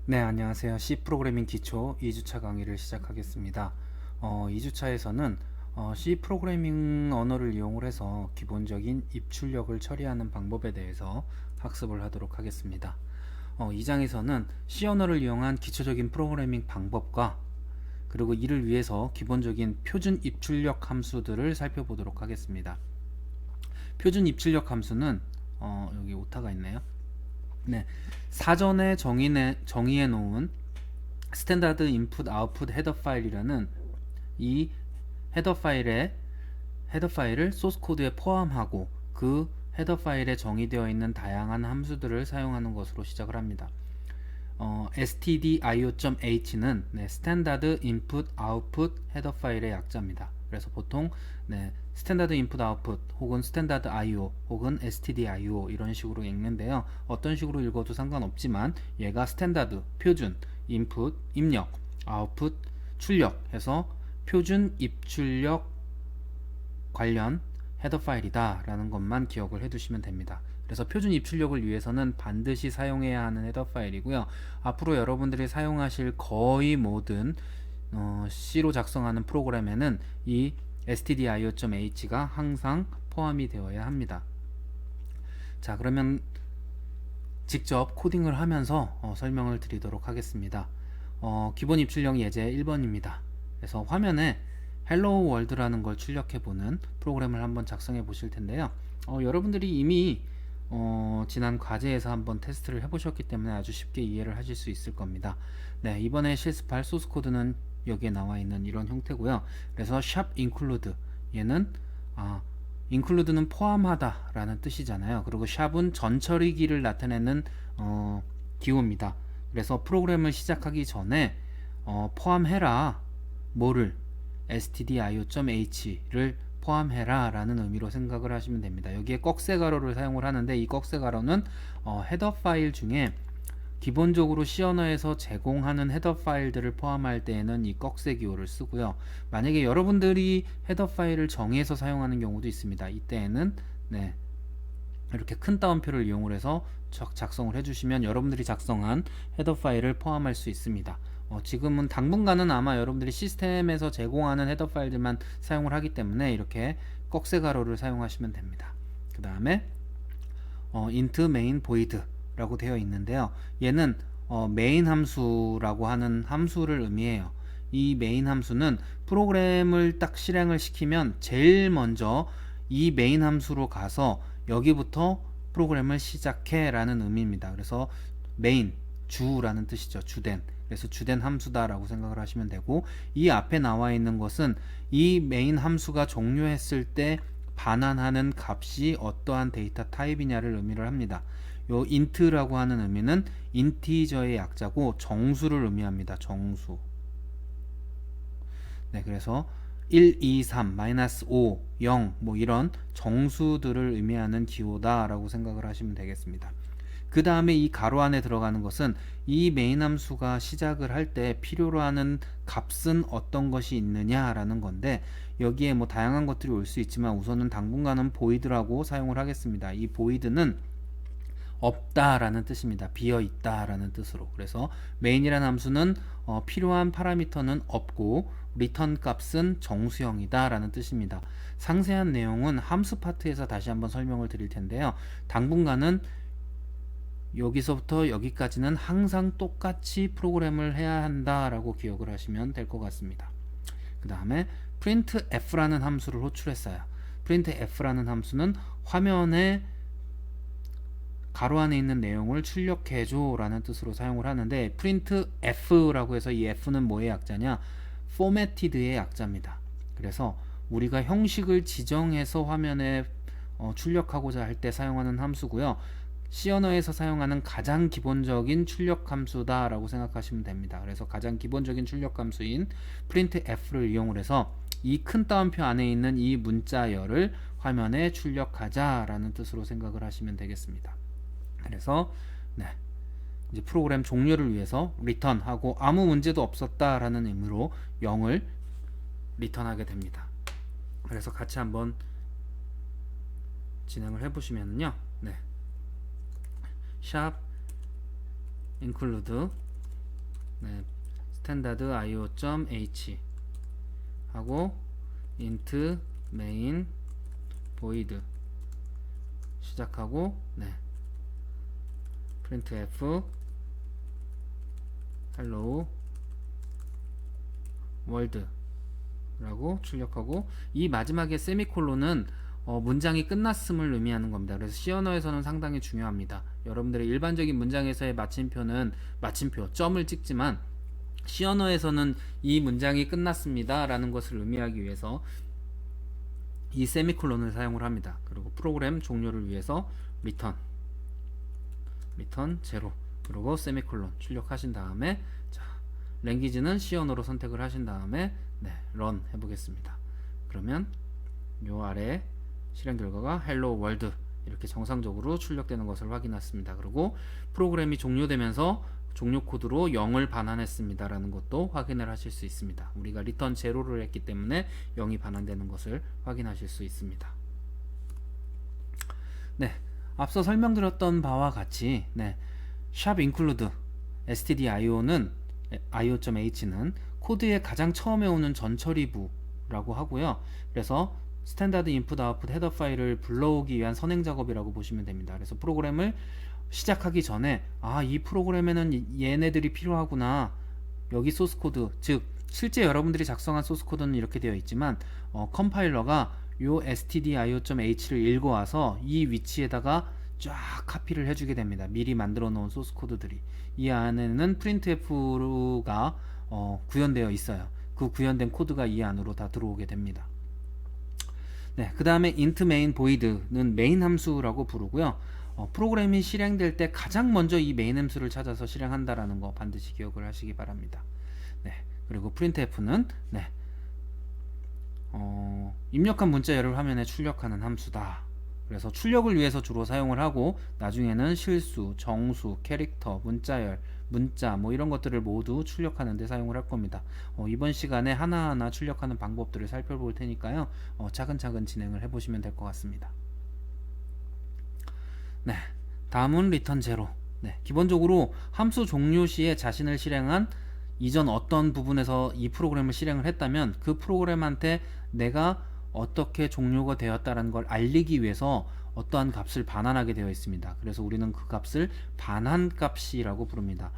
네, 안녕하세요. C 프로그래밍 기초 2주차 강의를 시작하겠습니다. 2주차에서는 C 프로그래밍 언어를 이용을 해서 기본적인 입출력을 처리하는 방법에 대해서 학습을 하도록 하겠습니다. 2장에서는 C 언어를 이용한 기초적인 프로그래밍 방법과 그리고 이를 위해서 기본적인 표준 입출력 함수들을 살펴보도록 하겠습니다. 표준 입출력 함수는 여기 오타가 있네요. 네, 사전에 정의해 놓은 스탠다드 인풋 아웃풋 헤더 파일이라는 이 헤더 파일을 소스 코드에 포함하고 그 헤더 파일에 정의되어 있는 다양한 함수들을 사용하는 것으로 시작을 합니다. stdio.h는 스탠다드 인풋 아웃풋 헤더 파일의 약자입니다. 그래서 보통 스탠다드 인풋 아웃풋 혹은 스탠다드 IO 혹은 stdio 이런 식으로 읽는데요. 어떤 식으로 읽어도 상관없지만 얘가 스탠다드 표준 인풋 입력 아웃풋 출력 해서 표준 입출력 관련 헤더 파일이다 라는 것만 기억을 해 두시면 됩니다. 그래서 표준 입출력을 위해서는 반드시 사용해야 하는 헤더 파일이고요. 앞으로 여러분들이 사용하실 거의 모든 C로 작성하는 프로그램에는 이 stdio.h가 항상 포함이 되어야 합니다. 자, 그러면 직접 코딩을 하면서 설명을 드리도록 하겠습니다. 기본 입출력 예제 1번입니다. 그래서 화면에 헬로 월드라는 걸 출력해보는 프로그램을 한번 작성해 보실 텐데요. 여러분들이 이미 지난 과제에서 한번 테스트를 해보셨기 때문에 아주 쉽게 이해를 하실 수 있을 겁니다. 네, 이번에 실습할 소스 코드는 여기에 나와 있는 이런 형태고요. 그래서 샵 include 얘는 include는 포함하다 라는 뜻이잖아요. 그리고 샵은 전처리기를 나타내는 기호입니다. 그래서 프로그램을 시작하기 전에 포함해라 뭐를 stdio.h를 포함해라 라는 의미로 생각을 하시면 됩니다. 여기에 꺽쇠가로를 사용을 하는데 이 꺽쇠가로는 헤더 파일 중에 기본적으로 C 언어에서 제공하는 헤더 파일들을 포함할 때에는 이 꺽쇠 기호를 쓰고요. 만약에 여러분들이 헤더 파일을 정의해서 사용하는 경우도 있습니다. 이때에는 이렇게 큰 따옴표를 이용을 해서 작성을 해주시면 여러분들이 작성한 헤더 파일을 포함할 수 있습니다. 지금은 당분간은 아마 여러분들이 시스템에서 제공하는 헤더 파일들만 사용을 하기 때문에 이렇게 꺽쇠 가로를 사용하시면 됩니다. 그 다음에 int main void 라고 되어 있는데요. 얘는 메인 함수라고 하는 함수를 의미해요. 이 메인 함수는 프로그램을 딱 실행을 시키면 제일 먼저 이 메인 함수로 가서 여기부터 프로그램을 시작해 라는 의미입니다. 그래서 메인, 주라는 뜻이죠. 주된. 그래서 주된 함수다 라고 생각을 하시면 되고, 이 앞에 나와 있는 것은 이 메인 함수가 종료했을 때 반환하는 값이 어떠한 데이터 타입이냐를 의미를 합니다. 요 int라고 하는 의미는 인티저의 약자고 정수를 의미합니다. 정수. 그래서 1, 2, 3, 마이너스 5, 0 뭐 이런 정수들을 의미하는 기호다 라고 생각을 하시면 되겠습니다. 그 다음에 이 가로 안에 들어가는 것은 이 메인 함수가 시작을 할 때 필요로 하는 값은 어떤 것이 있느냐 라는 건데, 여기에 뭐 다양한 것들이 올 수 있지만 우선은 당분간은 void라고 사용을 하겠습니다. 이 void는 없다라는 뜻입니다. 비어있다라는 뜻으로. 그래서 main이라는 함수는 필요한 파라미터는 없고 return 값은 정수형이다 라는 뜻입니다. 상세한 내용은 함수 파트에서 다시 한번 설명을 드릴 텐데요. 당분간은 여기서부터 여기까지는 항상 똑같이 프로그램을 해야 한다라고 기억을 하시면 될 것 같습니다. 그 다음에 printf라는 함수를 호출했어요. printf라는 함수는 화면에 가로 안에 있는 내용을 출력해줘 라는 뜻으로 사용을 하는데, printf라고 해서 이 f는 뭐의 약자냐? formatted의 약자입니다. 그래서 우리가 형식을 지정해서 화면에 출력하고자 할 때 사용하는 함수고요. C 언어에서 사용하는 가장 기본적인 출력 함수다 라고 생각하시면 됩니다. 그래서 가장 기본적인 출력 함수인 printf를 이용을 해서 이 큰 따옴표 안에 있는 이 문자열을 화면에 출력하자 라는 뜻으로 생각을 하시면 되겠습니다. 그래서 이제 프로그램 종료를 위해서 return 하고 아무 문제도 없었다 라는 의미로 0을 리턴하게 됩니다. 그래서 같이 한번 진행을 해보시면요. 샵 include 네, 스탠다드 io.h 하고 int main void 시작하고 네, printf hello world 라고 출력하고, 이 마지막에 세미콜론은 문장이 끝났음을 의미하는 겁니다. 그래서 C 언어에서는 상당히 중요합니다. 여러분들의 일반적인 문장에서의 마침표는 마침표, 점을 찍지만 C 언어에서는 이 문장이 끝났습니다 라는 것을 의미하기 위해서 이 세미콜론을 사용을 합니다. 그리고 프로그램 종료를 위해서 return 0 그리고 세미콜론 출력하신 다음에, 자, 랭귀지는 C 언어로 선택을 하신 다음에 네, run 해보겠습니다. 그러면 요 아래 실행 결과가 hello world 이렇게 정상적으로 출력되는 것을 확인했습니다. 그리고 프로그램이 종료되면서 종료 코드로 0을 반환했습니다 라는 것도 확인을 하실 수 있습니다. 우리가 return 0를 했기 때문에 0이 반환되는 것을 확인하실 수 있습니다. 네, 앞서 설명드렸던 바와 같이 네, sharp include stdio는 io.h는 코드의 가장 처음에 오는 전처리부라고 하고요. 그래서 스탠다드 인풋 아웃풋 헤더 파일을 불러오기 위한 선행 작업이라고 보시면 됩니다. 그래서 프로그램을 시작하기 전에 이 프로그램에는 얘네들이 필요하구나, 여기 소스 코드, 즉 실제 여러분들이 작성한 소스 코드는 이렇게 되어 있지만 컴파일러가 요 stdio.h를 읽어와서 이 위치에다가 쫙 카피를 해주게 됩니다. 미리 만들어 놓은 소스 코드들이 이 안에는 printf가 구현되어 있어요. 그 구현된 코드가 이 안으로 다 들어오게 됩니다. 네, 그 다음에 int main void는 메인 함수라고 부르고요. 프로그램이 실행될 때 가장 먼저 이 메인 함수를 찾아서 실행한다라는 거 반드시 기억을 하시기 바랍니다. 네, 그리고 printf는 네, 입력한 문자열을 화면에 출력하는 함수다. 그래서 출력을 위해서 주로 사용을 하고, 나중에는 실수, 정수, 캐릭터, 문자열, 문자 뭐 이런 것들을 모두 출력하는 데 사용을 할 겁니다. 이번 시간에 하나하나 출력하는 방법들을 살펴볼 테니까요. 차근차근 진행을 해보시면 될 것 같습니다. 네, 다음은 return 0. 네, 기본적으로 함수 종료 시에 자신을 실행한 이전 어떤 부분에서 이 프로그램을 실행을 했다면 그 프로그램한테 내가 어떻게 종료가 되었다는 걸 알리기 위해서 어떠한 값을 반환하게 되어 있습니다. 그래서 우리는 그 값을 반환값이라고 부릅니다.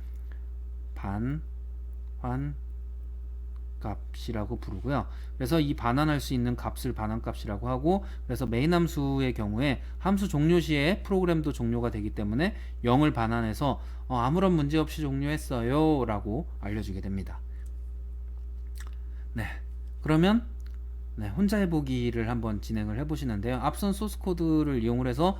반환값이라고 부르고요. 그래서 이 반환할 수 있는 값을 반환값이라고 하고, 그래서 메인 함수의 경우에 함수 종료 시에 프로그램도 종료가 되기 때문에 0을 반환해서 아무런 문제 없이 종료했어요 라고 알려주게 됩니다. 네, 그러면 네, 혼자 해보기를 한번 진행을 해보시는데요. 앞선 소스 코드를 이용을 해서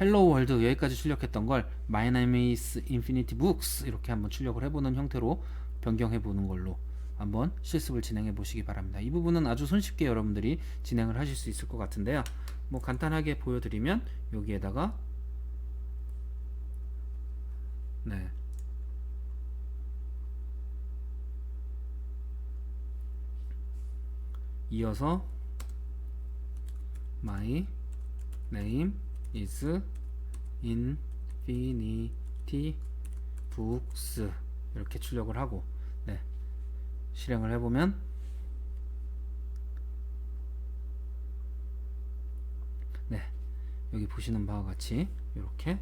hello world 여기까지 출력했던 걸 my name is infinity books 이렇게 한번 출력을 해보는 형태로 변경해 보는 걸로 한번 실습을 진행해 보시기 바랍니다. 이 부분은 아주 손쉽게 여러분들이 진행을 하실 수 있을 것 같은데요. 뭐 간단하게 보여드리면 여기에다가 네, 이어서 my name is infinity books 이렇게 출력을 하고 네, 실행을 해보면 네, 여기 보시는 바와 같이 이렇게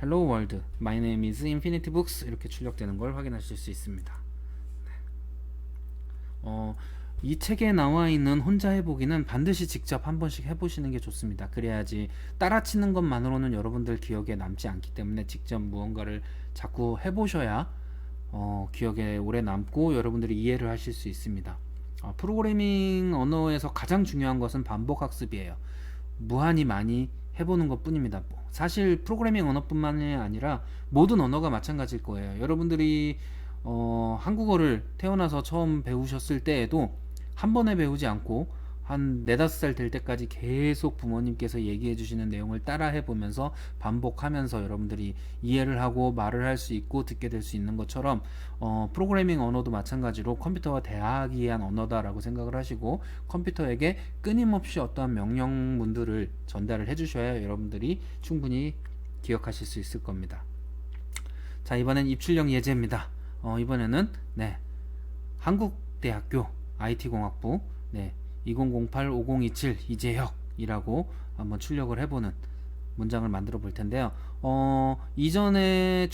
hello world, my name is infinity books 이렇게 출력되는 걸 확인하실 수 있습니다. 네. 이 책에 나와 있는 혼자 해보기는 반드시 직접 한 번씩 해보시는 게 좋습니다. 그래야지 따라치는 것만으로는 여러분들 기억에 남지 않기 때문에 직접 무언가를 자꾸 해보셔야 기억에 오래 남고 여러분들이 이해를 하실 수 있습니다. 프로그래밍 언어에서 가장 중요한 것은 반복 학습이에요. 무한히 많이 해보는 것 뿐입니다. 사실 프로그래밍 언어뿐만이 아니라 모든 언어가 마찬가지일 거예요. 여러분들이 한국어를 태어나서 처음 배우셨을 때에도 한 번에 배우지 않고 한 4~5살 될 때까지 계속 부모님께서 얘기해 주시는 내용을 따라 해보면서 반복하면서 여러분들이 이해를 하고 말을 할 수 있고 듣게 될 수 있는 것처럼 프로그래밍 언어도 마찬가지로 컴퓨터와 대화하기 위한 언어다라고 생각을 하시고 컴퓨터에게 끊임없이 어떠한 명령문들을 전달을 해주셔야 여러분들이 충분히 기억하실 수 있을 겁니다. 자, 이번엔 입출력 예제입니다. 이번에는 네, 한국대학교 IT공학부 네, 2008-5027 이재혁이라고 한번 출력을 해보는 문장을 만들어 볼 텐데요. 이전에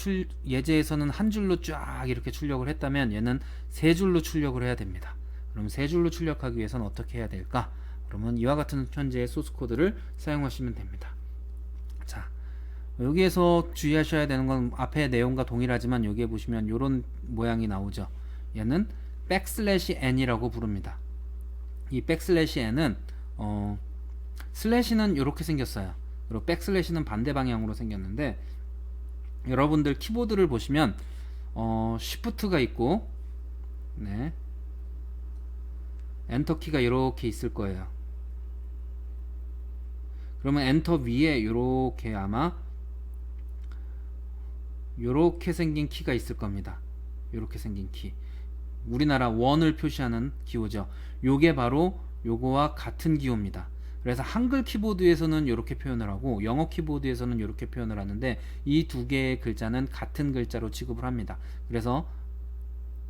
예제에서는 한 줄로 쫙 이렇게 출력을 했다면 얘는 세 줄로 출력을 해야 됩니다. 그럼 세 줄로 출력하기 위해서는 어떻게 해야 될까? 그러면 이와 같은 현재의 소스 코드를 사용하시면 됩니다. 자, 여기에서 주의하셔야 되는 건 앞에 내용과 동일하지만 여기에 보시면 이런 모양이 나오죠. 얘는 백슬래시 n이라고 부릅니다. 이 백슬래시 n은 슬래시는 이렇게 생겼어요. 그리고 백슬래시는 반대 방향으로 생겼는데 여러분들 키보드를 보시면 쉬프트가 있고 네, 엔터 키가 이렇게 있을 거예요. 그러면 엔터 위에 이렇게 아마 이렇게 생긴 키가 있을 겁니다. 이렇게 생긴 키. 우리나라 원을 표시하는 기호죠. 요게 바로 요거와 같은 기호입니다. 그래서 한글 키보드에서는 이렇게 표현을 하고 영어 키보드에서는 이렇게 표현을 하는데 이 두 개의 글자는 같은 글자로 취급을 합니다. 그래서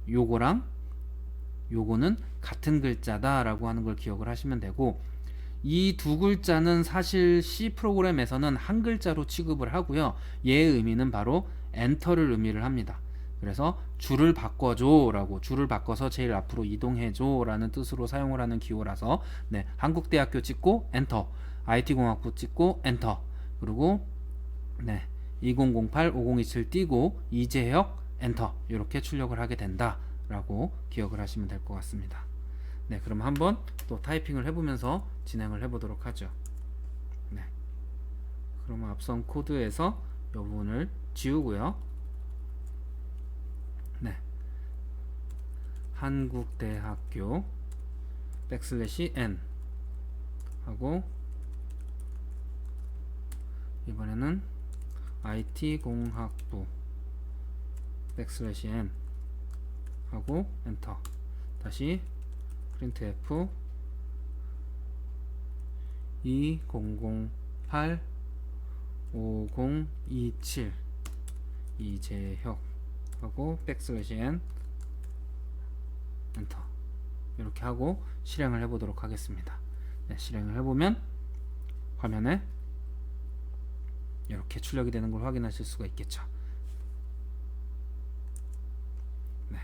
요거랑 요거는 같은 글자다 라고 하는 걸 기억을 하시면 되고, 이 두 글자는 사실 C 프로그램에서는 한 글자로 취급을 하고요. 얘의 의미는 바로 엔터를 의미를 합니다. 그래서 줄을 바꿔줘 라고, 줄을 바꿔서 제일 앞으로 이동해줘 라는 뜻으로 사용을 하는 기호라서 네, 한국대학교 찍고 엔터, IT공학부 찍고 엔터, 그리고 네, 2008-5027 띄고 이재혁 엔터, 이렇게 출력을 하게 된다 라고 기억을 하시면 될 것 같습니다. 네, 그럼 한번 또 타이핑을 해보면서 진행을 해보도록 하죠. 네, 그러면 앞선 코드에서 이 부분을 지우고요. 네, 한국대학교 백슬래시 n 하고 이번에는 IT공학부 백슬래시 n 하고 엔터, 다시 printf 2008-5027 이재혁 하고 백슬래시 n 엔터, 이렇게 하고 실행을 해보도록 하겠습니다. 네, 실행을 해보면 화면에 이렇게 출력이 되는 걸 확인하실 수가 있겠죠. 네.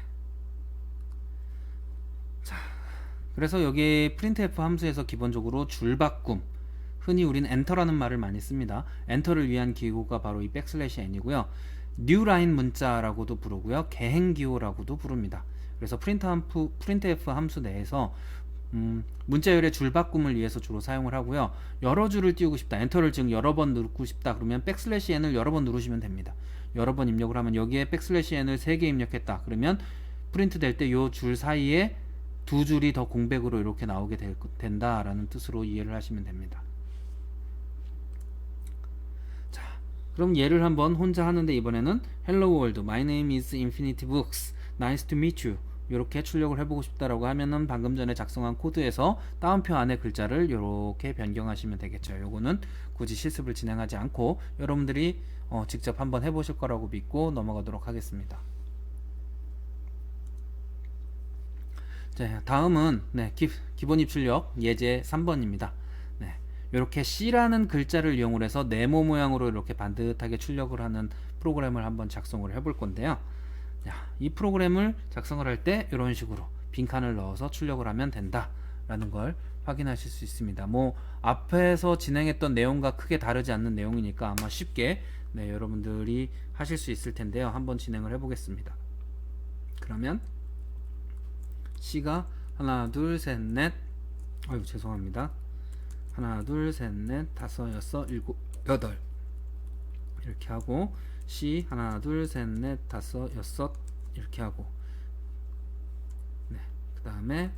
자, 그래서 여기 printf 함수에서 기본적으로 줄바꿈, 흔히 우리는 엔터라는 말을 많이 씁니다. 엔터를 위한 기호가 바로 이 백슬래시 n이고요. 뉴라인 문자라고도 부르고요. 개행기호라고도 부릅니다. 그래서 printf 함수 내에서 문자열의 줄바꿈을 위해서 주로 사용을 하고요. 여러 줄을 띄우고 싶다, 엔터를 지금 여러 번 누르고 싶다 그러면 백슬래시 n을 여러 번 누르시면 됩니다. 여러 번 입력을 하면 여기에 백슬래시 n을 3개 입력했다 그러면 프린트 될 때 요 줄 사이에 두 줄이 더 공백으로 이렇게 나오게 된다라는 뜻으로 이해를 하시면 됩니다. 자, 그럼 얘를 한번 혼자 하는데 이번에는 Hello World, My name is Infinity Books, Nice to meet you 이렇게 출력을 해보고 싶다라고 하면은 방금 전에 작성한 코드에서 따옴표 안에 글자를 이렇게 변경하시면 되겠죠. 요거는 굳이 실습을 진행하지 않고 여러분들이 직접 한번 해보실 거라고 믿고 넘어가도록 하겠습니다. 자, 다음은 네, 기본 입출력 예제 3번입니다. 네, 이렇게 C라는 글자를 이용을 해서 네모 모양으로 이렇게 반듯하게 출력을 하는 프로그램을 한번 작성을 해볼 건데요. 자, 이 프로그램을 작성을 할 때 이런 식으로 빈칸을 넣어서 출력을 하면 된다 라는 걸 확인하실 수 있습니다. 뭐 앞에서 진행했던 내용과 크게 다르지 않는 내용이니까 아마 쉽게 네, 여러분들이 하실 수 있을 텐데요. 한번 진행을 해 보겠습니다. 그러면 C가 하나 둘 셋 넷, 아유 죄송합니다, 하나 둘 셋 넷 다섯 여섯 일곱 여덟 이렇게 하고, C 하나 둘 셋 넷 다섯 여섯 이렇게 하고, 네, 그 다음에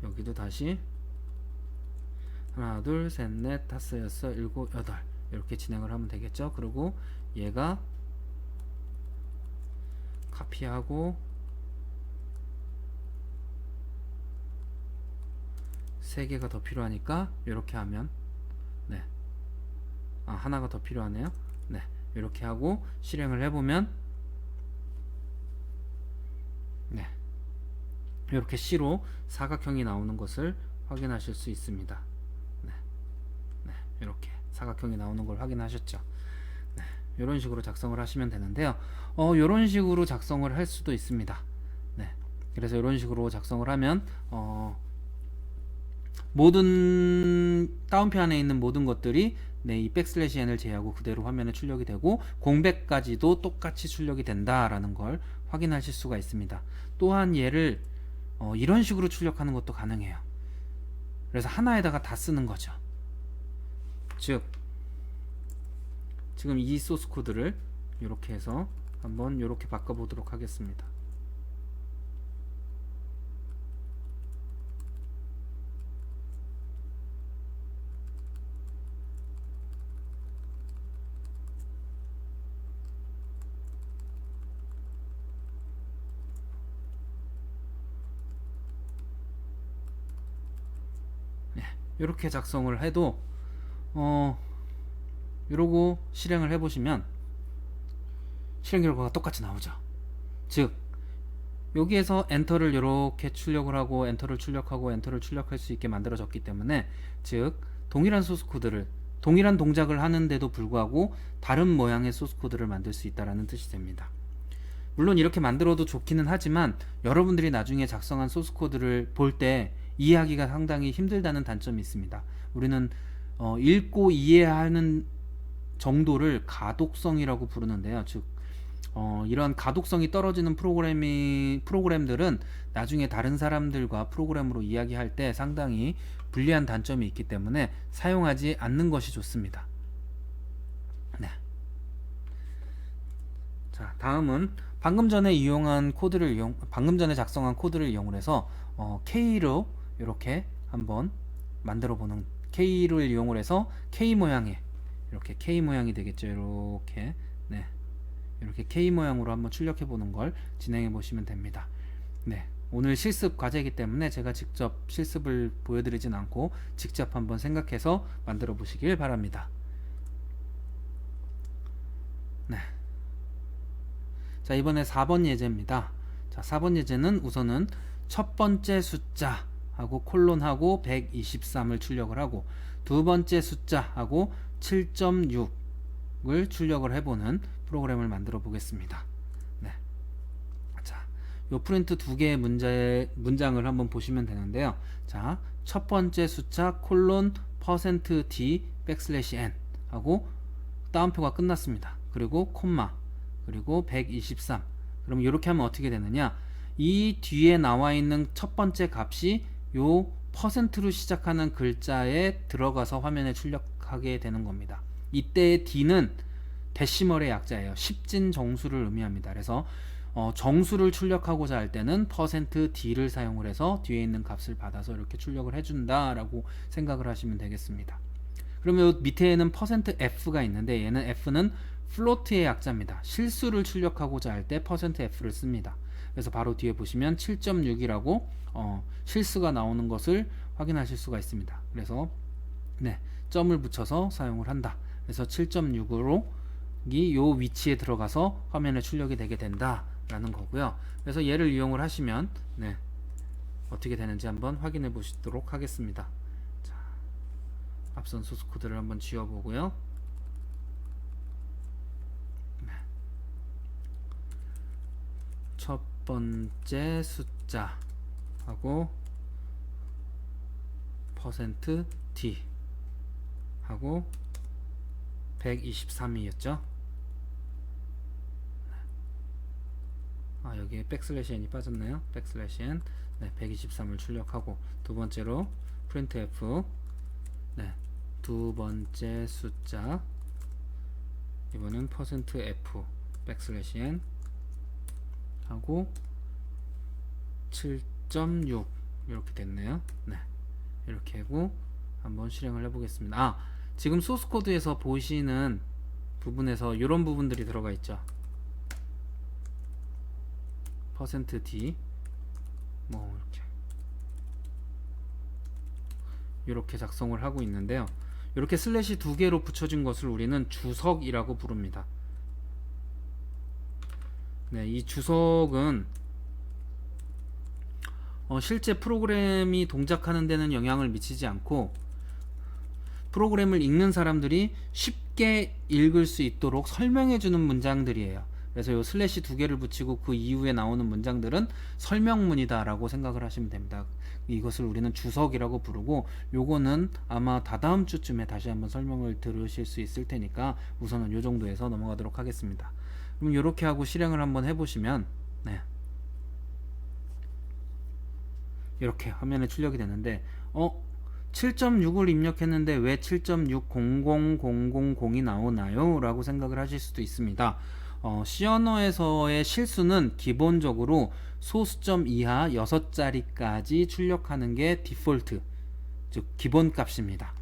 여기도 다시 하나 둘 셋 넷 다섯 여섯 일곱 여덟 이렇게 진행을 하면 되겠죠. 그리고 얘가 카피하고 3개가 더 필요하니까 이렇게 하면 네, 하나가 더 필요하네요. 네, 이렇게 하고 실행을 해보면 이렇게 C로 사각형이 나오는 것을 확인하실 수 있습니다. 네, 네, 이렇게 사각형이 나오는 걸 확인하셨죠. 네, 이런 식으로 작성을 하시면 되는데요. 이런 식으로 작성을 할 수도 있습니다. 네, 그래서 이런 식으로 작성을 하면 모든 다운표 안에 있는 모든 것들이 네, 이 백슬래시 n을 제외하고 그대로 화면에 출력이 되고 공백까지도 똑같이 출력이 된다라는 걸 확인하실 수가 있습니다. 또한 얘를 이런 식으로 출력하는 것도 가능해요. 그래서 하나에다가 다 쓰는 거죠. 즉 지금 이 소스 코드를 이렇게 해서 한번 이렇게 바꿔보도록 하겠습니다. 이렇게 작성을 해도 이러고 실행을 해보시면 실행 결과가 똑같이 나오죠. 즉 여기에서 엔터를 이렇게 출력을 하고 엔터를 출력하고 엔터를 출력할 수 있게 만들어졌기 때문에 즉 동일한 소스 코드를 동일한 동작을 하는데도 불구하고 다른 모양의 소스 코드를 만들 수 있다는 뜻이 됩니다. 물론 이렇게 만들어도 좋기는 하지만 여러분들이 나중에 작성한 소스 코드를 볼 때 이해하기가 상당히 힘들다는 단점이 있습니다. 우리는 읽고 이해하는 정도를 가독성이라고 부르는데요. 즉 이런 가독성이 떨어지는 프로그램들은 나중에 다른 사람들과 프로그램으로 이야기할 때 상당히 불리한 단점이 있기 때문에 사용하지 않는 것이 좋습니다. 네. 자, 다음은 방금 전에 작성한 코드를 이용해서 K로 이렇게 한번 만들어 보는 K를 이용을 해서 K 모양의 이렇게 K 모양이 되겠죠. 이렇게 네. 이렇게 K 모양으로 한번 출력해 보는 걸 진행해 보시면 됩니다. 네. 오늘 실습 과제이기 때문에 제가 직접 실습을 보여드리진 않고 직접 한번 생각해서 만들어 보시길 바랍니다. 네. 자, 이번에 4번 예제입니다. 자, 4번 예제는 우선은 첫 번째 숫자하고 콜론하고 123을 출력을 하고 두 번째 숫자하고 7.6을 출력을 해보는 프로그램을 만들어 보겠습니다. 네. 자, 요 프린트 두 개의 문장을 한번 보시면 되는데요. 자, 첫 번째 숫자 콜론 %d 백슬래시 n 하고 다운표가 끝났습니다. 그리고 콤마 그리고 123. 그럼 이렇게 하면 어떻게 되느냐? 이 뒤에 나와 있는 첫 번째 값이 요 %로 시작하는 글자에 들어가서 화면에 출력하게 되는 겁니다. 이때의 d는 데시멀의 약자예요. 10진 정수를 의미합니다. 그래서 정수를 출력하고자 할 때는 %d를 사용을 해서 뒤에 있는 값을 받아서 이렇게 출력을 해준다라고 생각을 하시면 되겠습니다. 그러면 밑에는 %f가 있는데 얘는 f는 플로트의 약자입니다. 실수를 출력하고자 할 때 %f를 씁니다. 그래서 바로 뒤에 보시면 7.6이라고 실수가 나오는 것을 확인하실 수가 있습니다. 그래서 네, 점을 붙여서 사용을 한다. 그래서 7.6으로 요 위치에 들어가서 화면에 출력이 되게 된다라는 거고요. 그래서 얘를 이용을 하시면 네, 어떻게 되는지 한번 확인해 보시도록 하겠습니다. 자, 앞선 소스 코드를 한번 지워보고요. 첫 번째 숫자하고 %d 하고 123이었죠. 여기에 백슬래시 n이 빠졌네요. 백슬래시 n 네, 123을 출력하고 두 번째로 printf 네, 두 번째 숫자 이번엔 %f 백슬래시 n 하고 7.6 이렇게 됐네요. 네, 이렇게 하고 한번 실행을 해보겠습니다. 지금 소스 코드에서 보시는 부분에서 이런 부분들이 들어가 있죠. %d 뭐 이렇게 작성을 하고 있는데요. 이렇게 슬래시 두 개로 붙여진 것을 우리는 주석이라고 부릅니다. 네, 이 주석은 실제 프로그램이 동작하는 데는 영향을 미치지 않고 프로그램을 읽는 사람들이 쉽게 읽을 수 있도록 설명해 주는 문장들이에요. 그래서 요 슬래시 두 개를 붙이고 그 이후에 나오는 문장들은 설명문이다 라고 생각을 하시면 됩니다. 이것을 우리는 주석이라고 부르고, 요거는 아마 다다음 주쯤에 다시 한번 설명을 들으실 수 있을 테니까 우선은 요 정도에서 넘어가도록 하겠습니다. 그럼 요렇게 하고 실행을 한번 해보시면 이렇게 화면에 출력이 되는데 7.6을 입력했는데 왜 7.60000이 나오나요? 라고 생각을 하실 수도 있습니다. C 언어에서의 실수는 기본적으로 소수점 이하 6자리까지 출력하는 게 디폴트, 즉 기본값입니다.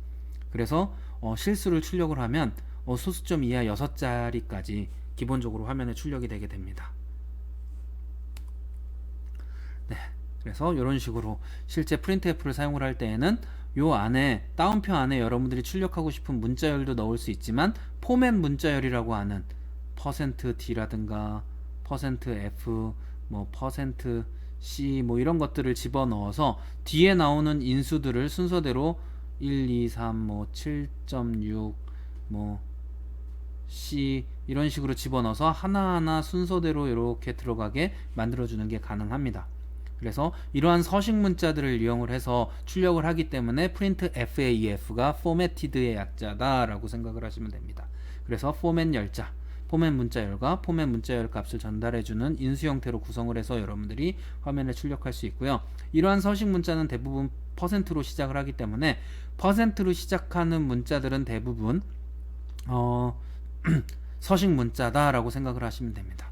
그래서 실수를 출력을 하면 소수점 이하 6자리까지 기본적으로 화면에 출력이 되게 됩니다. 네, 그래서 이런 식으로 실제 printf를 사용을 할 때에는 요 안에 다운표 안에 여러분들이 출력하고 싶은 문자열도 넣을 수 있지만 포맷 문자열이라고 하는 %d라든가 %f 뭐 %c 뭐 이런 것들을 집어넣어서 뒤에 나오는 인수들을 순서대로 1, 2, 3, 뭐 7.6, 뭐 C 이런 식으로 집어넣어서 하나하나 순서대로 이렇게 들어가게 만들어주는 게 가능합니다. 그래서 이러한 서식 문자들을 이용을 해서 출력을 하기 때문에 printfaf가 formatted의 약자다 라고 생각을 하시면 됩니다. 그래서 format 열자, 포맷 문자열과 포맷 문자열 값을 전달해주는 인수 형태로 구성을 해서 여러분들이 화면에 출력할 수 있고요. 이러한 서식 문자는 대부분 %로 시작을 하기 때문에 %로 시작하는 문자들은 대부분 서식 문자다 라고 생각을 하시면 됩니다.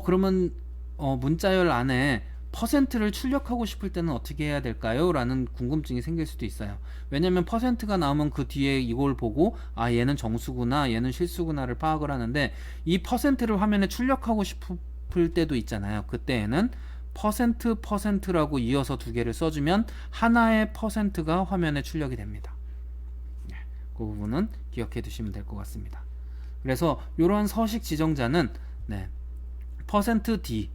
그러면 문자열 안에 %를 출력하고 싶을 때는 어떻게 해야 될까요? 라는 궁금증이 생길 수도 있어요. 왜냐면 %가 나오면 그 뒤에 이걸 보고 얘는 정수구나 얘는 실수구나를 파악을 하는데, 이 %를 화면에 출력하고 싶을 때도 있잖아요. 그때에는 %라고 이어서 두 개를 써주면 하나의 %가 화면에 출력이 됩니다. 그 부분은 기억해 두시면 될 것 같습니다. 그래서 이러한 서식 지정자는 %d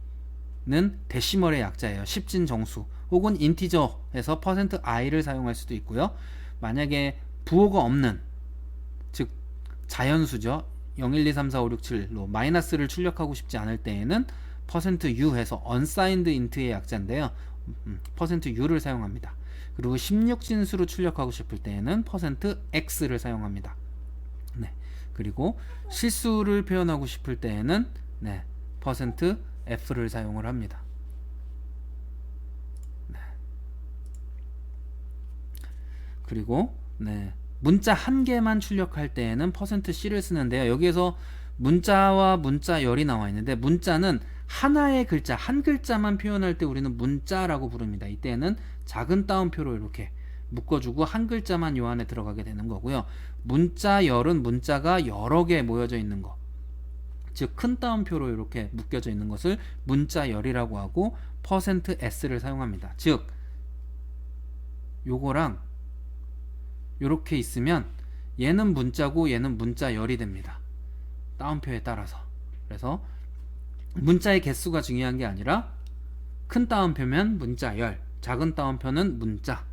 는 데시멀의 약자예요. 십진 정수 혹은 인티저에서 %i를 사용할 수도 있고요. 만약에 부호가 없는, 즉 자연수죠. 0, 1, 2, 3, 4, 5, 6, 7로 마이너스를 출력하고 싶지 않을 때에는 %u 해서 unsigned int의 약자인데요. %u를 사용합니다. 그리고 16진수로 출력하고 싶을 때에는 %x를 사용합니다. 그리고 실수를 표현하고 싶을 때에는 %f를 사용을 합니다. 그리고 문자 한 개만 출력할 때에는 %c를 쓰는데요. 여기에서 문자와 문자열이 나와 있는데, 문자는 하나의 글자, 한 글자만 표현할 때 우리는 문자라고 부릅니다. 이때는 작은 따옴표로 이렇게 묶어주고 한 글자만 요 안에 들어가게 되는 거고요. 문자열은 문자가 여러 개 모여져 있는 거, 즉 큰 따옴표로 이렇게 묶여져 있는 것을 문자열이라고 하고 %s를 사용합니다. 즉 요거랑 요렇게 있으면 얘는 문자고 얘는 문자열이 됩니다. 따옴표에 따라서. 그래서 문자의 개수가 중요한 게 아니라 큰 따옴표면 문자열, 작은 따옴표는 문자,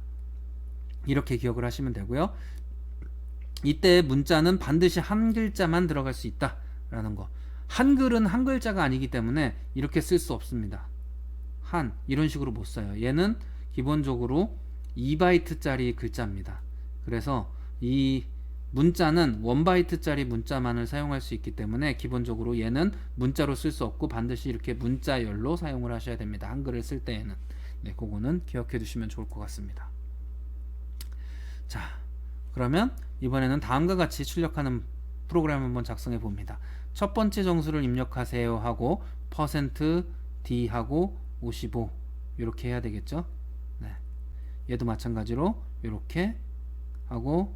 이렇게 기억을 하시면 되고요. 이때 문자는 반드시 한 글자만 들어갈 수 있다 라는 거. 한글은 한 글자가 아니기 때문에 이렇게 쓸 수 없습니다. 이런 식으로 못 써요. 얘는 기본적으로 2바이트짜리 글자입니다. 그래서 이 문자는 1바이트짜리 문자만을 사용할 수 있기 때문에 기본적으로 얘는 문자로 쓸 수 없고 반드시 이렇게 문자열로 사용을 하셔야 됩니다. 한글을 쓸 때에는. 그거는 기억해 두시면 좋을 것 같습니다. 자, 그러면 이번에는 다음과 같이 출력하는 프로그램 한번 작성해 봅니다. 첫 번째 정수를 입력하세요 하고 %d 하고 55 이렇게 해야 되겠죠. 얘도 마찬가지로 이렇게 하고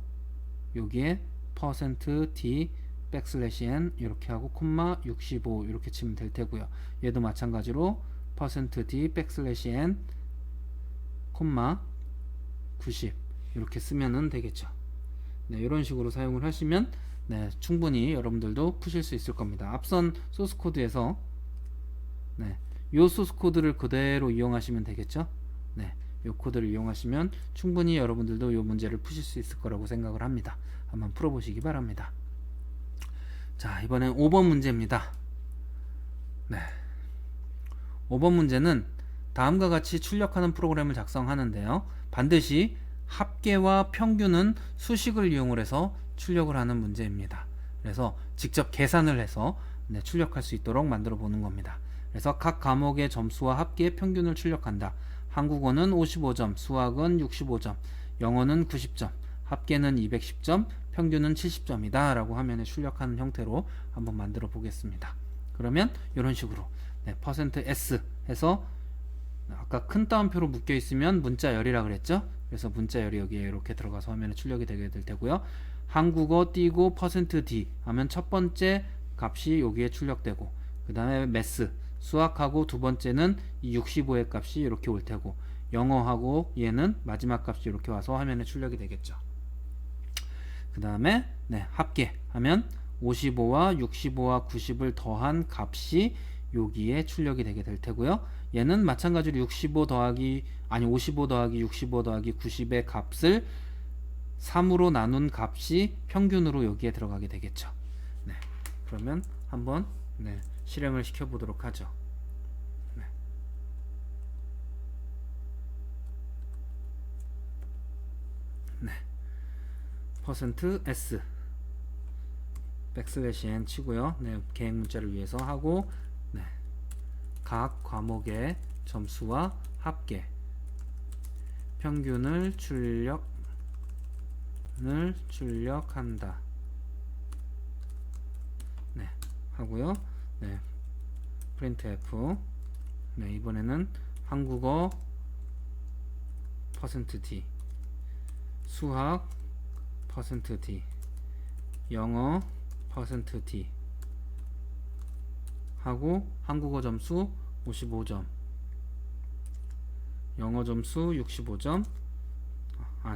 여기에 %d \n 이렇게 하고 콤마 65 이렇게 치면 될 테고요. 얘도 마찬가지로 %d \n 콤마 90 이렇게 쓰면은 되겠죠. 이런 식으로 사용을 하시면 충분히 여러분들도 푸실 수 있을 겁니다. 앞선 소스 코드에서 이 소스 코드를 그대로 이용하시면 되겠죠. 네, 이 코드를 이용하시면 충분히 여러분들도 이 문제를 푸실 수 있을 거라고 생각을 합니다. 한번 풀어보시기 바랍니다. 자, 이번엔 5번 문제입니다. 네, 5번 문제는 다음과 같이 출력하는 프로그램을 작성하는데요. 반드시 합계와 평균은 수식을 이용을 해서 출력을 하는 문제입니다. 그래서 직접 계산을 해서 출력할 수 있도록 만들어 보는 겁니다. 그래서 각 과목의 점수와 합계의 평균을 출력한다. 한국어는 55점, 수학은 65점, 영어는 90점, 합계는 210점, 평균은 70점이다 라고 화면에 출력하는 형태로 한번 만들어 보겠습니다. 그러면 이런 식으로 %S 해서 아까 큰 따옴표로 묶여 있으면 문자열이라 그랬죠. 그래서 문자열이 여기에 이렇게 들어가서 화면에 출력이 되게 될 테고요. 한국어 띄고 %D 하면 첫 번째 값이 여기에 출력되고, 그 다음에 매스 수학하고 두 번째는 이 65의 값이 이렇게 올 테고, 영어하고 얘는 마지막 값이 이렇게 와서 화면에 출력이 되겠죠. 그 다음에 합계 하면 55와 65와 90을 더한 값이 여기에 출력이 되게 될 테고요. 얘는 마찬가지로 55 더하기 65 더하기 90의 값을 3으로 나눈 값이 평균으로 여기에 들어가게 되겠죠. 네, 그러면 한번 실행을 시켜 보도록 하죠. %S 백슬래시 n 치고요. 계획 문자를 위해서 하고, 각 과목의 점수와 합계 평균을 출력한다. 하고요. printf. 이번에는 한국어 %d, 수학 %d, 영어 %d 하고, 한국어 점수 55점, 영어 점수 65점,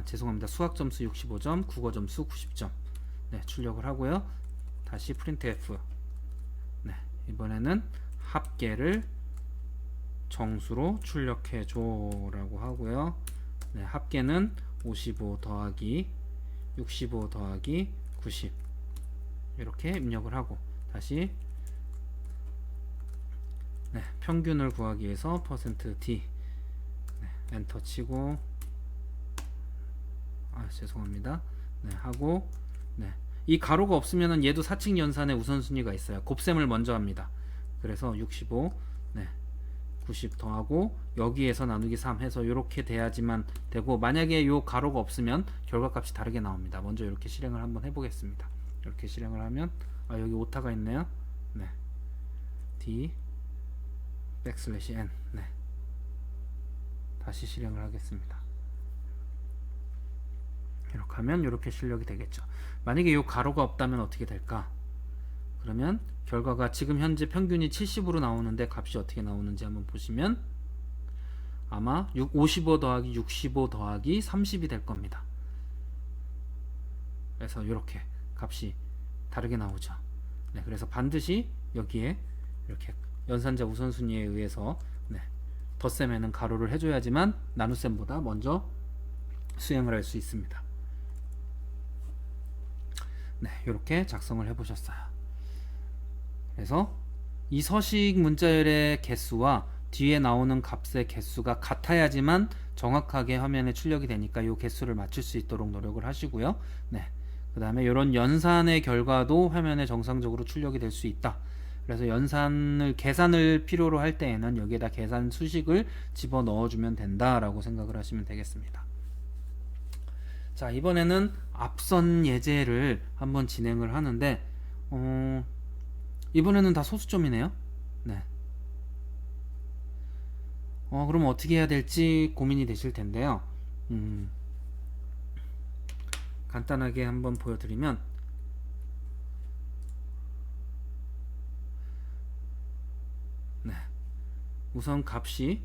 죄송합니다. 수학 점수 65점, 국어 점수 90점 출력을 하고요. 다시 printf. 이번에는 합계를 정수로 출력해줘 라고 하고요. 합계는 55 더하기 65 더하기 90 이렇게 입력을 하고, 다시 평균을 구하기 위해서 %D 엔터 치고, 죄송합니다. 하고, 이 가로가 없으면 얘도 사칙 연산의 우선순위가 있어요. 곱셈을 먼저 합니다. 그래서 65 90 더하고 여기에서 나누기 3 해서 이렇게 돼야지만 되고, 만약에 이 가로가 없으면 결과값이 다르게 나옵니다. 먼저 이렇게 실행을 한번 해보겠습니다. 이렇게 실행을 하면 여기 오타가 있네요. D 백슬래시 N. 다시 실행을 하겠습니다. 이렇게 하면 이렇게 출력이 되겠죠. 만약에 이 가로가 없다면 어떻게 될까? 그러면 결과가 지금 현재 평균이 70으로 나오는데 값이 어떻게 나오는지 한번 보시면 아마 55 더하기 65 더하기 30이 될 겁니다. 그래서 이렇게 값이 다르게 나오죠. 그래서 반드시 여기에 이렇게 연산자 우선순위에 의해서 덧셈에는 가로를 해줘야지만 나눗셈보다 먼저 수행을 할 수 있습니다. 이렇게 작성을 해보셨어요. 그래서 이 서식 문자열의 개수와 뒤에 나오는 값의 개수가 같아야지만 정확하게 화면에 출력이 되니까 이 개수를 맞출 수 있도록 노력을 하시고요. 그 다음에 이런 연산의 결과도 화면에 정상적으로 출력이 될 수 있다. 그래서 계산을 필요로 할 때에는 여기에다 계산 수식을 집어 넣어주면 된다라고 생각을 하시면 되겠습니다. 자, 이번에는 앞선 예제를 한번 진행을 하는데, 이번에는 다 소수점이네요. 그럼 어떻게 해야 될지 고민이 되실 텐데요. 간단하게 한번 보여드리면, 우선 값이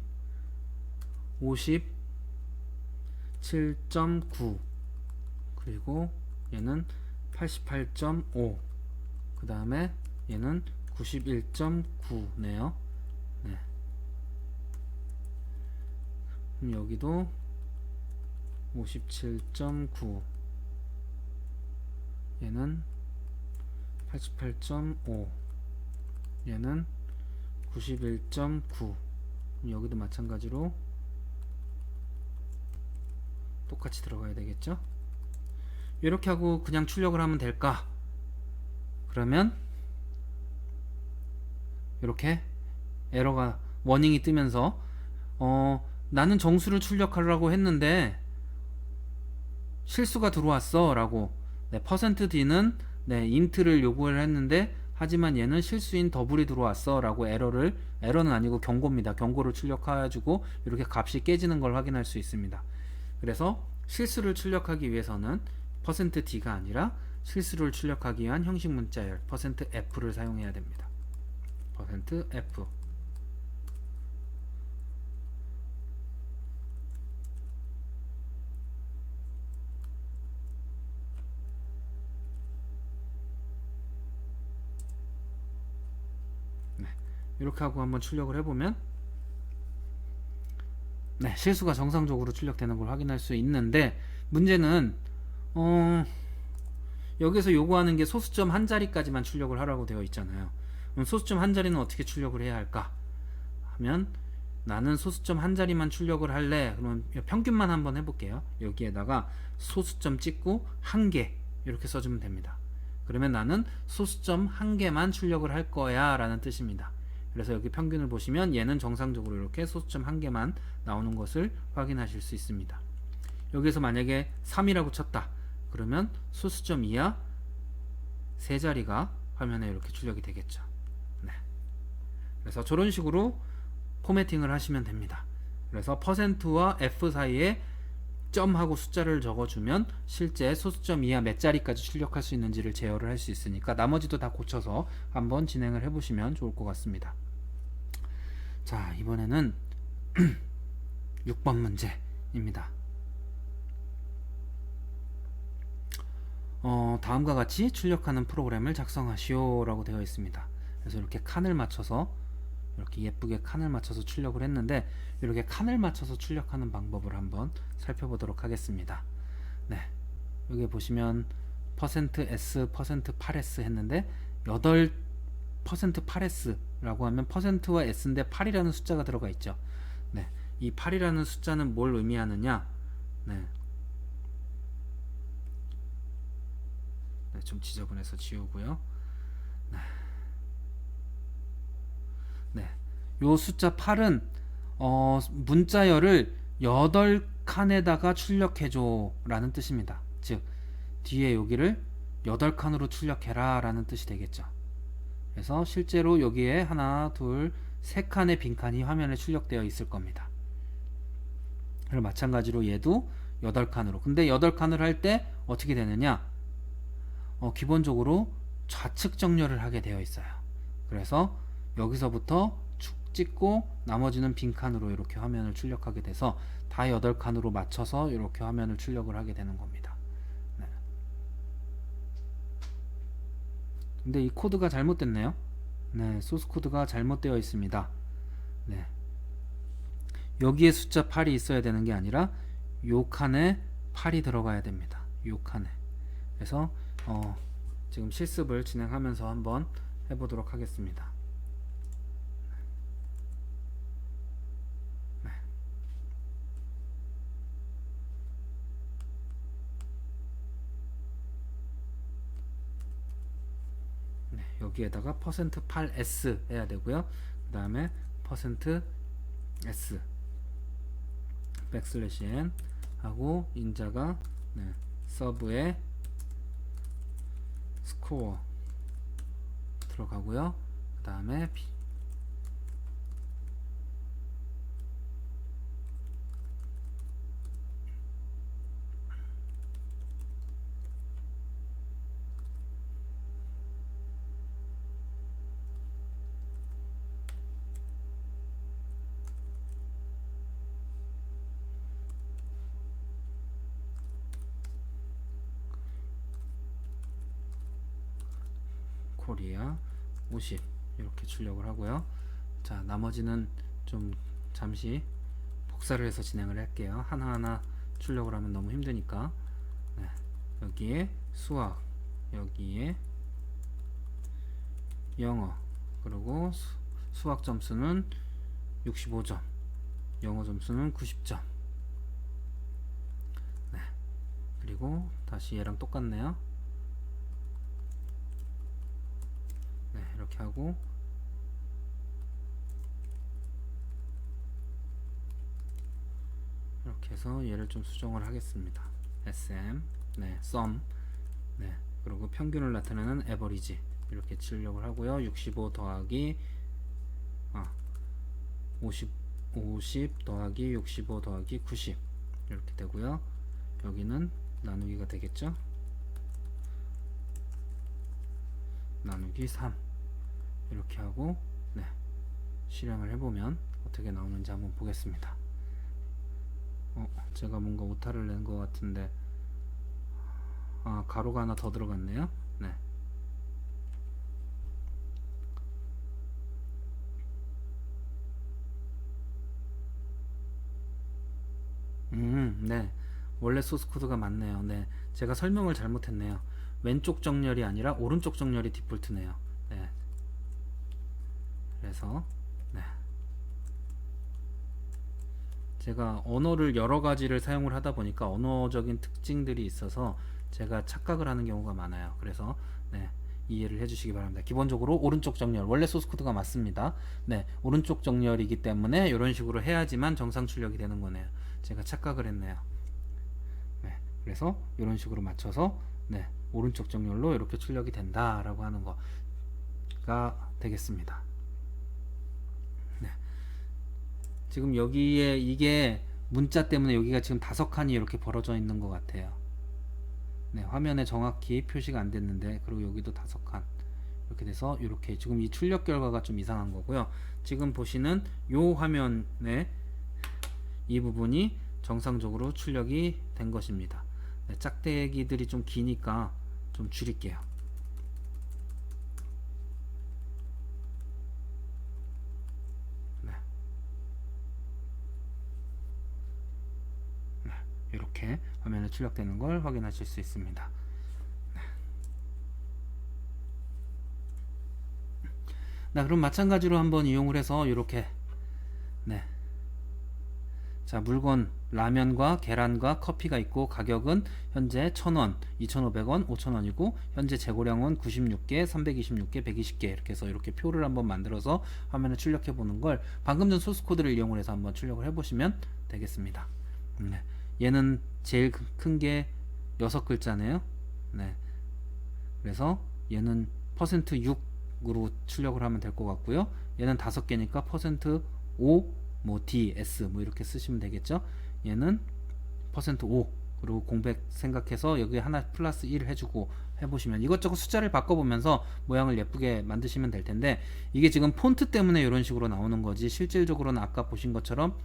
57.9, 그리고 얘는 88.5, 그 다음에 얘는 91.9네요. 여기도 57.9, 얘는 88.5, 얘는 91.9. 여기도 마찬가지로 똑같이 들어가야 되겠죠. 이렇게 하고 그냥 출력을 하면 될까? 그러면 이렇게 에러가 워닝이 뜨면서 나는 정수를 출력하려고 했는데 실수가 들어왔어 라고, 네, %d는 네, 인트를 요구를 했는데 하지만 얘는 실수인 더블이 들어왔어 라고 에러는 아니고 경고입니다. 경고를 출력해가지고 이렇게 값이 깨지는 걸 확인할 수 있습니다. 그래서 실수를 출력하기 위해서는 %d가 아니라 실수를 출력하기 위한 형식 문자열 %f를 사용해야 됩니다. %f. 네, 이렇게 하고 한번 출력을 해보면 네, 실수가 정상적으로 출력되는 걸 확인할 수 있는데, 문제는 여기서 요구하는 게 소수점 한 자리까지만 출력을 하라고 되어 있잖아요. 그럼 소수점 한 자리는 어떻게 출력을 해야 할까 하면, 나는 소수점 한 자리만 출력을 할래. 그러면 평균만 한번 해볼게요. 여기에다가 소수점 찍고 한 개 이렇게 써주면 됩니다. 그러면 나는 소수점 한 개만 출력을 할 거야 라는 뜻입니다. 그래서 여기 평균을 보시면 얘는 정상적으로 이렇게 소수점 한 개만 나오는 것을 확인하실 수 있습니다. 여기서 만약에 3이라고 쳤다. 그러면 소수점 이하 세 자리가 화면에 이렇게 출력이 되겠죠. 네. 그래서 저런 식으로 포매팅을 하시면 됩니다. 그래서 %와 F 사이에 점하고 숫자를 적어주면 실제 소수점 이하 몇 자리까지 출력할 수 있는지를 제어를 할 수 있으니까 나머지도 다 고쳐서 한번 진행을 해보시면 좋을 것 같습니다. 자, 이번에는 6번 문제입니다. 다음과 같이 출력하는 프로그램을 작성하시오 라고 되어 있습니다. 그래서 이렇게 칸을 맞춰서, 이렇게 예쁘게 칸을 맞춰서 출력을 했는데, 이렇게 칸을 맞춰서 출력하는 방법을 한번 살펴보도록 하겠습니다. 네, 여기 보시면 %s, %8s 했는데 8s 라고 하면 %와 s인데 8이라는 숫자가 들어가 있죠. 네, 이 8이라는 숫자는 뭘 의미하느냐? 네, 좀 지저분해서 지우고요. 네, 요 숫자 8은 문자열을 8칸에다가 출력해줘 라는 뜻입니다. 즉 뒤에 여기를 8칸으로 출력해라 라는 뜻이 되겠죠. 그래서 실제로 여기에 하나, 둘, 세 칸의 빈칸이 화면에 출력되어 있을 겁니다. 그리고 마찬가지로 얘도 8칸으로. 근데 8칸을 할 때 어떻게 되느냐? 기본적으로 좌측 정렬을 하게 되어 있어요. 그래서 여기서부터 축 찍고 나머지는 빈칸으로 이렇게 화면을 출력하게 돼서 다 8칸으로 맞춰서 이렇게 화면을 출력을 하게 되는 겁니다. 네. 근데 이 코드가 잘못됐네요. 네, 소스 코드가 잘못되어 있습니다. 네. 여기에 숫자 8이 있어야 되는 게 아니라 요 칸에 8이 들어가야 됩니다. 요 칸에. 그래서 지금 실습을 진행하면서 한번 해보도록 하겠습니다. 네. 네, 여기에다가 %8s 해야 되고요. 그 다음에 %s \n 하고 인자가 네, 서브에 스코어 들어가고요. 그 다음에 코리아 50 이렇게 출력을 하고요. 자, 나머지는 좀 잠시 복사를 해서 진행을 할게요. 하나하나 출력을 하면 너무 힘드니까. 네. 여기에 수학, 여기에 영어, 그리고 수학 점수는 65점, 영어 점수는 90점. 네. 그리고 다시 얘랑 똑같네요. 네, 이렇게 하고 이렇게 해서 얘를 좀 수정을 하겠습니다. SM, 네, sum, 네, 그리고 평균을 나타내는 average 이렇게 출력을 하고요. 65 더하기 50 더하기 65 더하기 90 이렇게 되고요. 여기는 나누기가 되겠죠. 나누기 3 이렇게 하고 네, 실행을 해보면 어떻게 나오는지 한번 보겠습니다. 제가 뭔가 오타를 낸 것 같은데 가로가 하나 더 들어갔네요. 네. 네. 원래 소스 코드가 맞네요. 네. 제가 설명을 잘못했네요. 왼쪽 정렬이 아니라 오른쪽 정렬이 디폴트네요. 네. 그래서 네. 제가 언어를 여러 가지를 사용을 하다 보니까 언어적인 특징들이 있어서 제가 착각을 하는 경우가 많아요. 그래서 네, 이해를 해주시기 바랍니다. 기본적으로 오른쪽 정렬, 원래 소스 코드가 맞습니다. 네, 오른쪽 정렬이기 때문에 이런 식으로 해야지만 정상 출력이 되는 거네요. 제가 착각을 했네요. 네, 그래서 이런 식으로 맞춰서 네, 오른쪽 정렬로 이렇게 출력이 된다라고 하는 거가 되겠습니다. 네. 지금 여기에 이게 문자 때문에 여기가 지금 5칸이 이렇게 벌어져 있는 것 같아요. 네, 화면에 정확히 표시가 안 됐는데, 그리고 여기도 5칸 이렇게 돼서 이렇게 지금 이 출력 결과가 좀 이상한 거고요. 지금 보시는 요 화면에 이 부분이 정상적으로 출력이 된 것입니다. 네, 짝대기들이 좀 기니까 좀 줄일게요. 네. 네, 이렇게 화면에 출력되는 걸 확인하실 수 있습니다. 네, 그럼 마찬가지로 한번 이용을 해서 이렇게 네. 자, 물건 라면과 계란과 커피가 있고 가격은 현재 1,000원, 2,500원, 5,000원이고 현재 재고량은 96개, 326개, 120개 이렇게 해서 이렇게 표를 한번 만들어서 화면에 출력해 보는 걸 방금 전 소스 코드를 이용을 해서 한번 출력을 해 보시면 되겠습니다. 네. 얘는 제일 큰 게 6글자네요. 네. 그래서 얘는 %6으로 출력을 하면 될 것 같고요. 얘는 5개니까 %5 뭐 D, S 뭐 이렇게 쓰시면 되겠죠. 얘는 %5 그리고 공백 생각해서 여기 하나 플러스 1 해주고 해보시면 이것저것 숫자를 바꿔보면서 모양을 예쁘게 만드시면 될 텐데, 이게 지금 폰트 때문에 이런 식으로 나오는 거지 실질적으로는 아까 보신 것처럼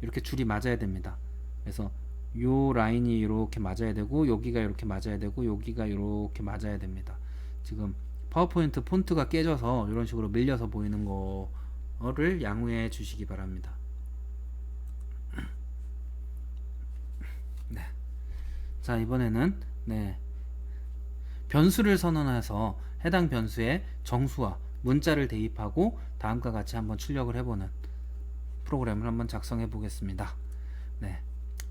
이렇게 줄이 맞아야 됩니다. 그래서 요 라인이 이렇게 맞아야 되고 여기가 이렇게 맞아야 되고 여기가 이렇게 맞아야 됩니다. 지금 파워포인트 폰트가 깨져서 이런 식으로 밀려서 보이는 거를 양해해 주시기 바랍니다. 네. 자, 이번에는 네, 변수를 선언해서 해당 변수에 정수와 문자를 대입하고 다음과 같이 한번 출력을 해보는 프로그램을 한번 작성해 보겠습니다. 네.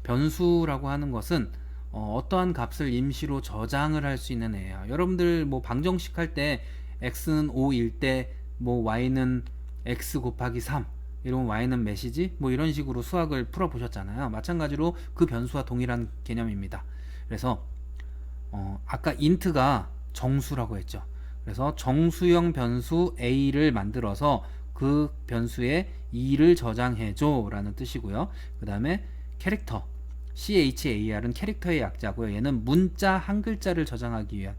변수라고 하는 것은 어떠한 값을 임시로 저장을 할 수 있는 애예요. 여러분들 뭐 방정식 할 때 x는 5일 때 뭐 y는 x 곱하기 3 이런 y는 몇이지? 뭐 이런 식으로 수학을 풀어 보셨잖아요. 마찬가지로 그 변수와 동일한 개념입니다. 그래서 아까 int가 정수라고 했죠. 그래서 정수형 변수 a를 만들어서 그 변수에 2를 저장해줘 라는 뜻이고요. 그 다음에 캐릭터 CHAR은 캐릭터의 약자고요. 얘는 문자 한 글자를 저장하기 위한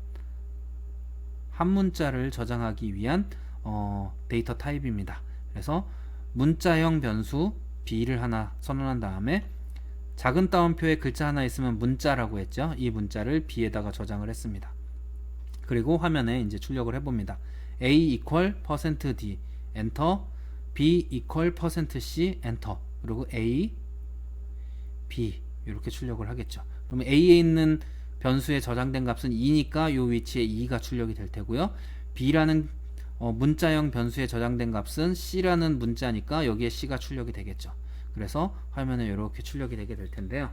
한 문자를 저장하기 위한 데이터 타입입니다. 그래서 문자형 변수 b를 하나 선언한 다음에 작은 따옴표에 글자 하나 있으면 문자라고 했죠. 이 문자를 b에다가 저장을 했습니다. 그리고 화면에 이제 출력을 해봅니다. a equal %d 엔터, b equal %c 엔터, 그리고 a b 이렇게 출력을 하겠죠. 그러면 a에 있는 변수에 저장된 값은 2니까 요 위치에 2가 출력이 될 테고요. b라는 문자형 변수에 저장된 값은 c라는 문자니까 여기에 c가 출력이 되겠죠. 그래서 화면에 이렇게 출력이 되게 될 텐데요.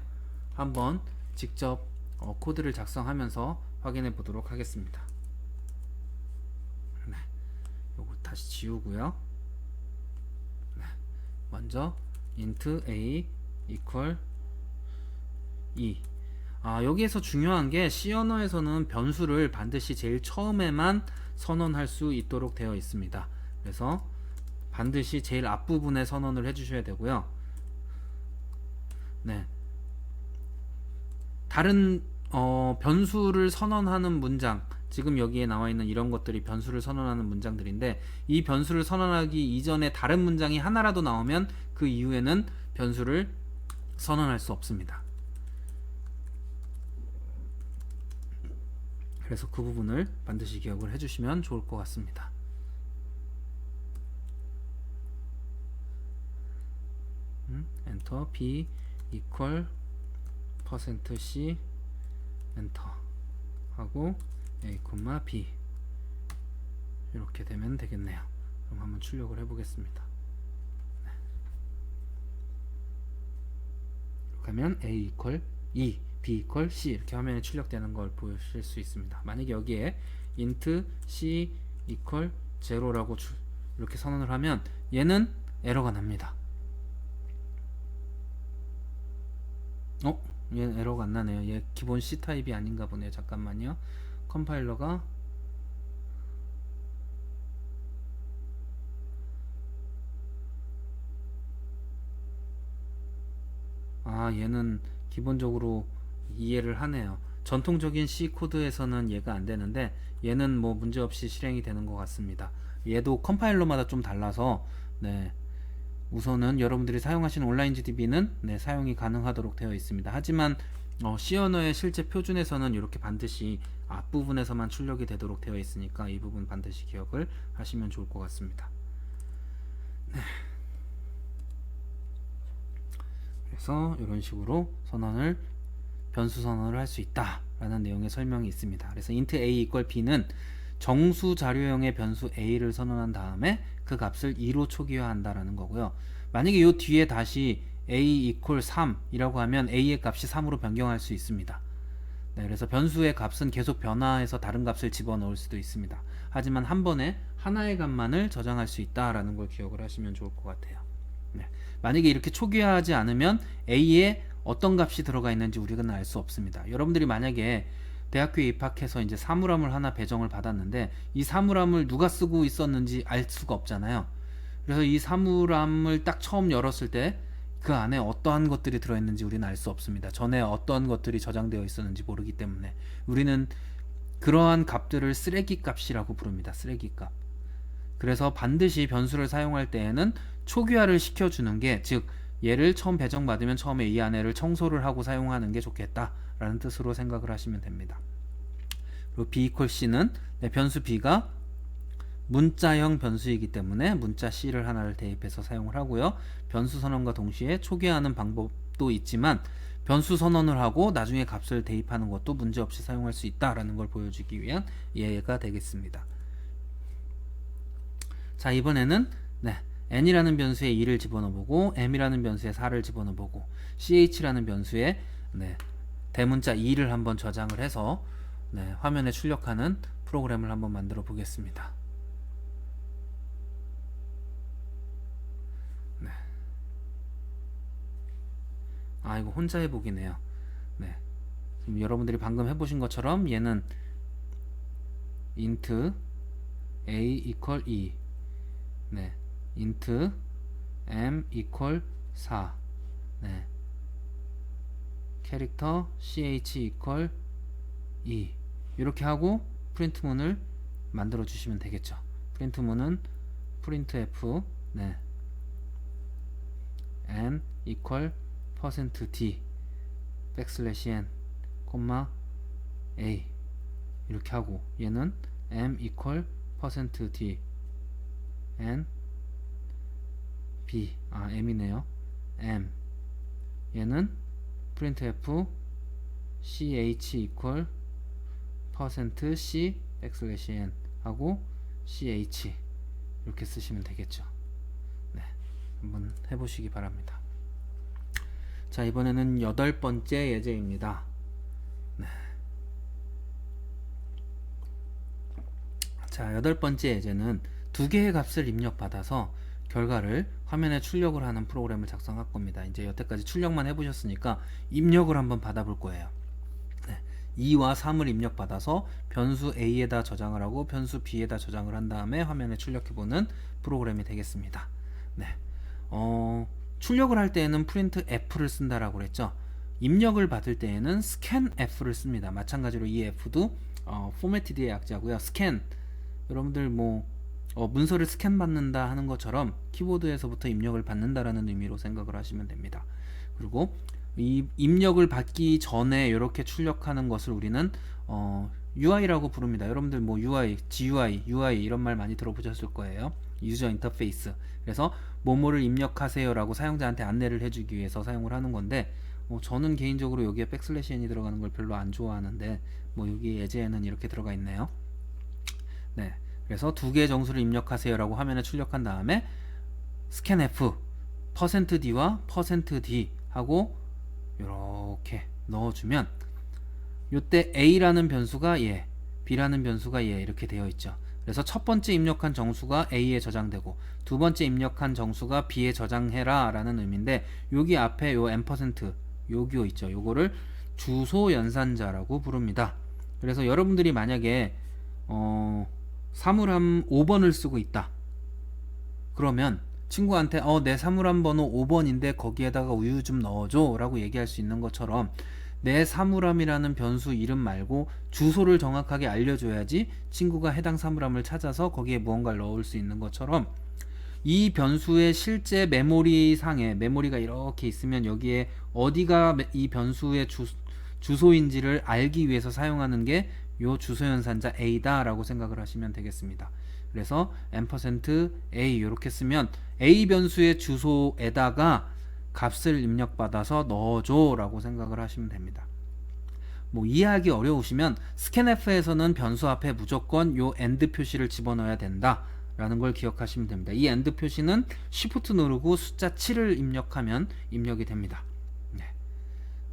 한번 직접 코드를 작성하면서 확인해 보도록 하겠습니다. 네, 요거 다시 지우고요. 네, 먼저 int a equal 2. 여기에서 중요한 게 C 언어에서는 변수를 반드시 제일 처음에만 선언할 수 있도록 되어 있습니다. 그래서 반드시 제일 앞부분에 선언을 해주셔야 되고요. 네, 다른 변수를 선언하는 문장, 지금 여기에 나와 있는 이런 것들이 변수를 선언하는 문장들인데, 이 변수를 선언하기 이전에 다른 문장이 하나라도 나오면 그 이후에는 변수를 선언할 수 없습니다. 그래서 그 부분을 반드시 기억을 해주시면 좋을 것 같습니다. 엔터 b equal %c 엔터 하고 a, b 이렇게 되면 되겠네요. 그럼 한번 출력을 해보겠습니다. 네. 이렇게 하면 a equal 2, b equal c 이렇게 화면에 출력되는 걸 보실 수 있습니다. 만약에 여기에 int c equal 0라고 이렇게 선언을 하면 얘는 에러가 납니다. 얘는 에러가 안 나네요. 얘 기본 C 타입이 아닌가 보네요. 잠깐만요. 컴파일러가 얘는 기본적으로 이해를 하네요. 전통적인 C 코드에서는 얘가 안 되는데 얘는 뭐 문제없이 실행이 되는 것 같습니다. 얘도 컴파일러마다 좀 달라서 네, 우선은 여러분들이 사용하시는 온라인GDB는 네, 사용이 가능하도록 되어 있습니다. 하지만 C 언어의 실제 표준에서는 이렇게 반드시 앞부분에서만 출력이 되도록 되어 있으니까 이 부분 반드시 기억을 하시면 좋을 것 같습니다. 네. 그래서 이런 식으로 변수 선언을 할 수 있다 라는 내용의 설명이 있습니다. 그래서 int a equal b는 정수 자료형의 변수 a를 선언한 다음에 그 값을 2로 초기화한다 라는 거고요. 만약에 이 뒤에 다시 a equal 3 이라고 하면 a의 값이 3으로 변경할 수 있습니다. 네, 그래서 변수의 값은 계속 변화해서 다른 값을 집어넣을 수도 있습니다. 하지만 한 번에 하나의 값만을 저장할 수 있다 라는 걸 기억을 하시면 좋을 것 같아요. 네, 만약에 이렇게 초기화하지 않으면 a에 어떤 값이 들어가 있는지 우리는 알 수 없습니다. 여러분들이 만약에 대학교에 입학해서 이제 사물함을 하나 배정을 받았는데 이 사물함을 누가 쓰고 있었는지 알 수가 없잖아요. 그래서 이 사물함을 딱 처음 열었을 때 그 안에 어떠한 것들이 들어있는지 우리는 알 수 없습니다. 전에 어떤 것들이 저장되어 있었는지 모르기 때문에 우리는 그러한 값들을 쓰레기 값이라고 부릅니다. 쓰레기 값. 그래서 반드시 변수를 사용할 때에는 초기화를 시켜주는 게, 즉 얘를 처음 배정받으면 처음에 이 안에를 청소를 하고 사용하는 게 좋겠다 라는 뜻으로 생각을 하시면 됩니다. 그리고 b equal c는 변수 b가 문자형 변수이기 때문에 문자 c를 하나를 대입해서 사용을 하고요. 변수 선언과 동시에 초기화하는 방법도 있지만 변수 선언을 하고 나중에 값을 대입하는 것도 문제없이 사용할 수 있다라는 걸 보여주기 위한 예가 되겠습니다. 자, 이번에는 n이라는 변수에 2를 집어넣어보고 m이라는 변수에 4를 집어넣어보고 ch라는 변수에 대문자 2를 한번 저장을 해서 화면에 출력하는 프로그램을 한번 만들어 보겠습니다. 이거 혼자 해보기네요. 지금 여러분들이 방금 해보신 것처럼 얘는 int a equal 2 int m equal 4 캐릭터 ch equal 2 이렇게 하고 프린트문을 만들어 주시면 되겠죠. 프린트문은 printf n equal %d \n a 이렇게 하고 얘는 m equal %d n b m이네요. m 얘는 printf ch equal %c \n 하고 ch 이렇게 쓰시면 되겠죠. 네, 한번 해보시기 바랍니다. 자, 이번에는 8번째 예제입니다. 네. 자, 8번째 예제는 두 개의 값을 입력받아서 결과를 화면에 출력을 하는 프로그램을 작성할 겁니다. 이제 여태까지 출력만 해보셨으니까 입력을 한번 받아볼 거예요. 네. 2와 3을 입력받아서 변수 A에다 저장을 하고 변수 B에다 저장을 한 다음에 화면에 출력해보는 프로그램이 되겠습니다. 네. 출력을 할 때에는 printf를 쓴다라고 그랬죠. 입력을 받을 때에는 scanf를 씁니다. 마찬가지로 이 f도 formatted의 약자고요. scan, 여러분들 문서를 스캔 받는다 하는 것처럼 키보드에서부터 입력을 받는다라는 의미로 생각을 하시면 됩니다. 그리고 이 입력을 받기 전에 이렇게 출력하는 것을 우리는 UI라고 부릅니다. 여러분들 UI, GUI, UI 이런 말 많이 들어보셨을 거예요. 유저 인터페이스. 그래서 뭐뭐를 입력하세요 라고 사용자한테 안내를 해주기 위해서 사용을 하는 건데, 저는 개인적으로 여기에 백슬래시 n이 들어가는 걸 별로 안 좋아하는데 여기 예제에는 이렇게 들어가 있네요. 네, 그래서 두 개의 정수를 입력하세요 라고 화면에 출력한 다음에 scanf %d와 %d 하고 이렇게 넣어주면 요때 A라는 변수가 얘, B라는 변수가 얘 이렇게 되어 있죠. 그래서 첫 번째 입력한 정수가 A에 저장되고 두 번째 입력한 정수가 B에 저장해라 라는 의미인데, 여기 앞에 요 %, 요기요 있죠. 요거를 주소 연산자라고 부릅니다. 그래서 여러분들이 만약에 사물함 5번을 쓰고 있다 그러면 친구한테 내 사물함 번호 5번인데 거기에다가 우유 좀 넣어줘 라고 얘기할 수 있는 것처럼, 내 사물함이라는 변수 이름 말고 주소를 정확하게 알려줘야지 친구가 해당 사물함을 찾아서 거기에 무언가를 넣을 수 있는 것처럼, 이 변수의 실제 메모리 상에 메모리가 이렇게 있으면 여기에 어디가 이 변수의 주소인지를 알기 위해서 사용하는 게 요 주소연산자 A다 라고 생각을 하시면 되겠습니다. 그래서 %A 이렇게 쓰면 A 변수의 주소에다가 값을 입력받아서 넣어줘 라고 생각을 하시면 됩니다. 이해하기 어려우시면 scanf에서는 변수 앞에 무조건 요 AND 표시를 집어넣어야 된다 라는 걸 기억하시면 됩니다. 이 AND 표시는 Shift 누르고 숫자 7을 입력하면 입력이 됩니다. 네.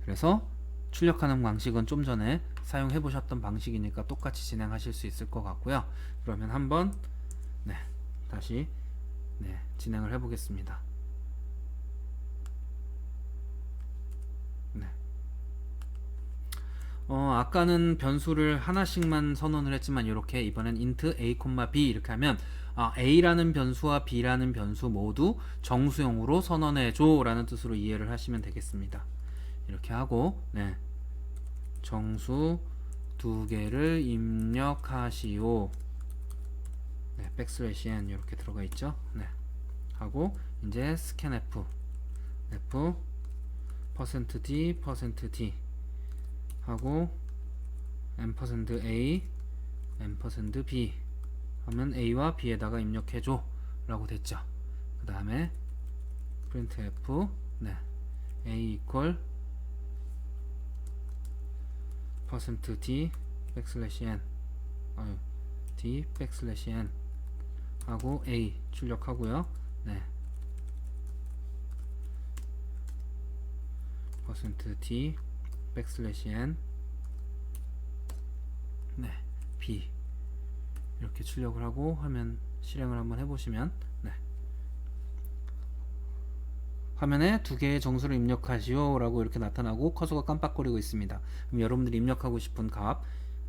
그래서 출력하는 방식은 좀 전에 사용해 보셨던 방식이니까 똑같이 진행하실 수 있을 것 같고요. 그러면 한번 다시 진행을 해 보겠습니다. 아까는 변수를 하나씩만 선언을 했지만 이렇게 이번엔 int a, b 이렇게 하면 a라는 변수와 b라는 변수 모두 정수용으로 선언해줘 라는 뜻으로 이해를 하시면 되겠습니다. 이렇게 하고 정수 두 개를 입력하시오. \n 이렇게 들어가 있죠. 하고 이제 scanf f %d %d 하고 %a %b 하면 a와 b에다가 입력해줘 라고 됐죠. 그 다음에 printf a equal %d \n d \n 하고 a 출력하고요. %d \n b 이렇게 출력을 하고 화면 실행을 한번 해보시면 화면에 두 개의 정수를 입력하시오 라고 이렇게 나타나고 커서가 깜빡거리고 있습니다. 그럼 여러분들이 입력하고 싶은 값,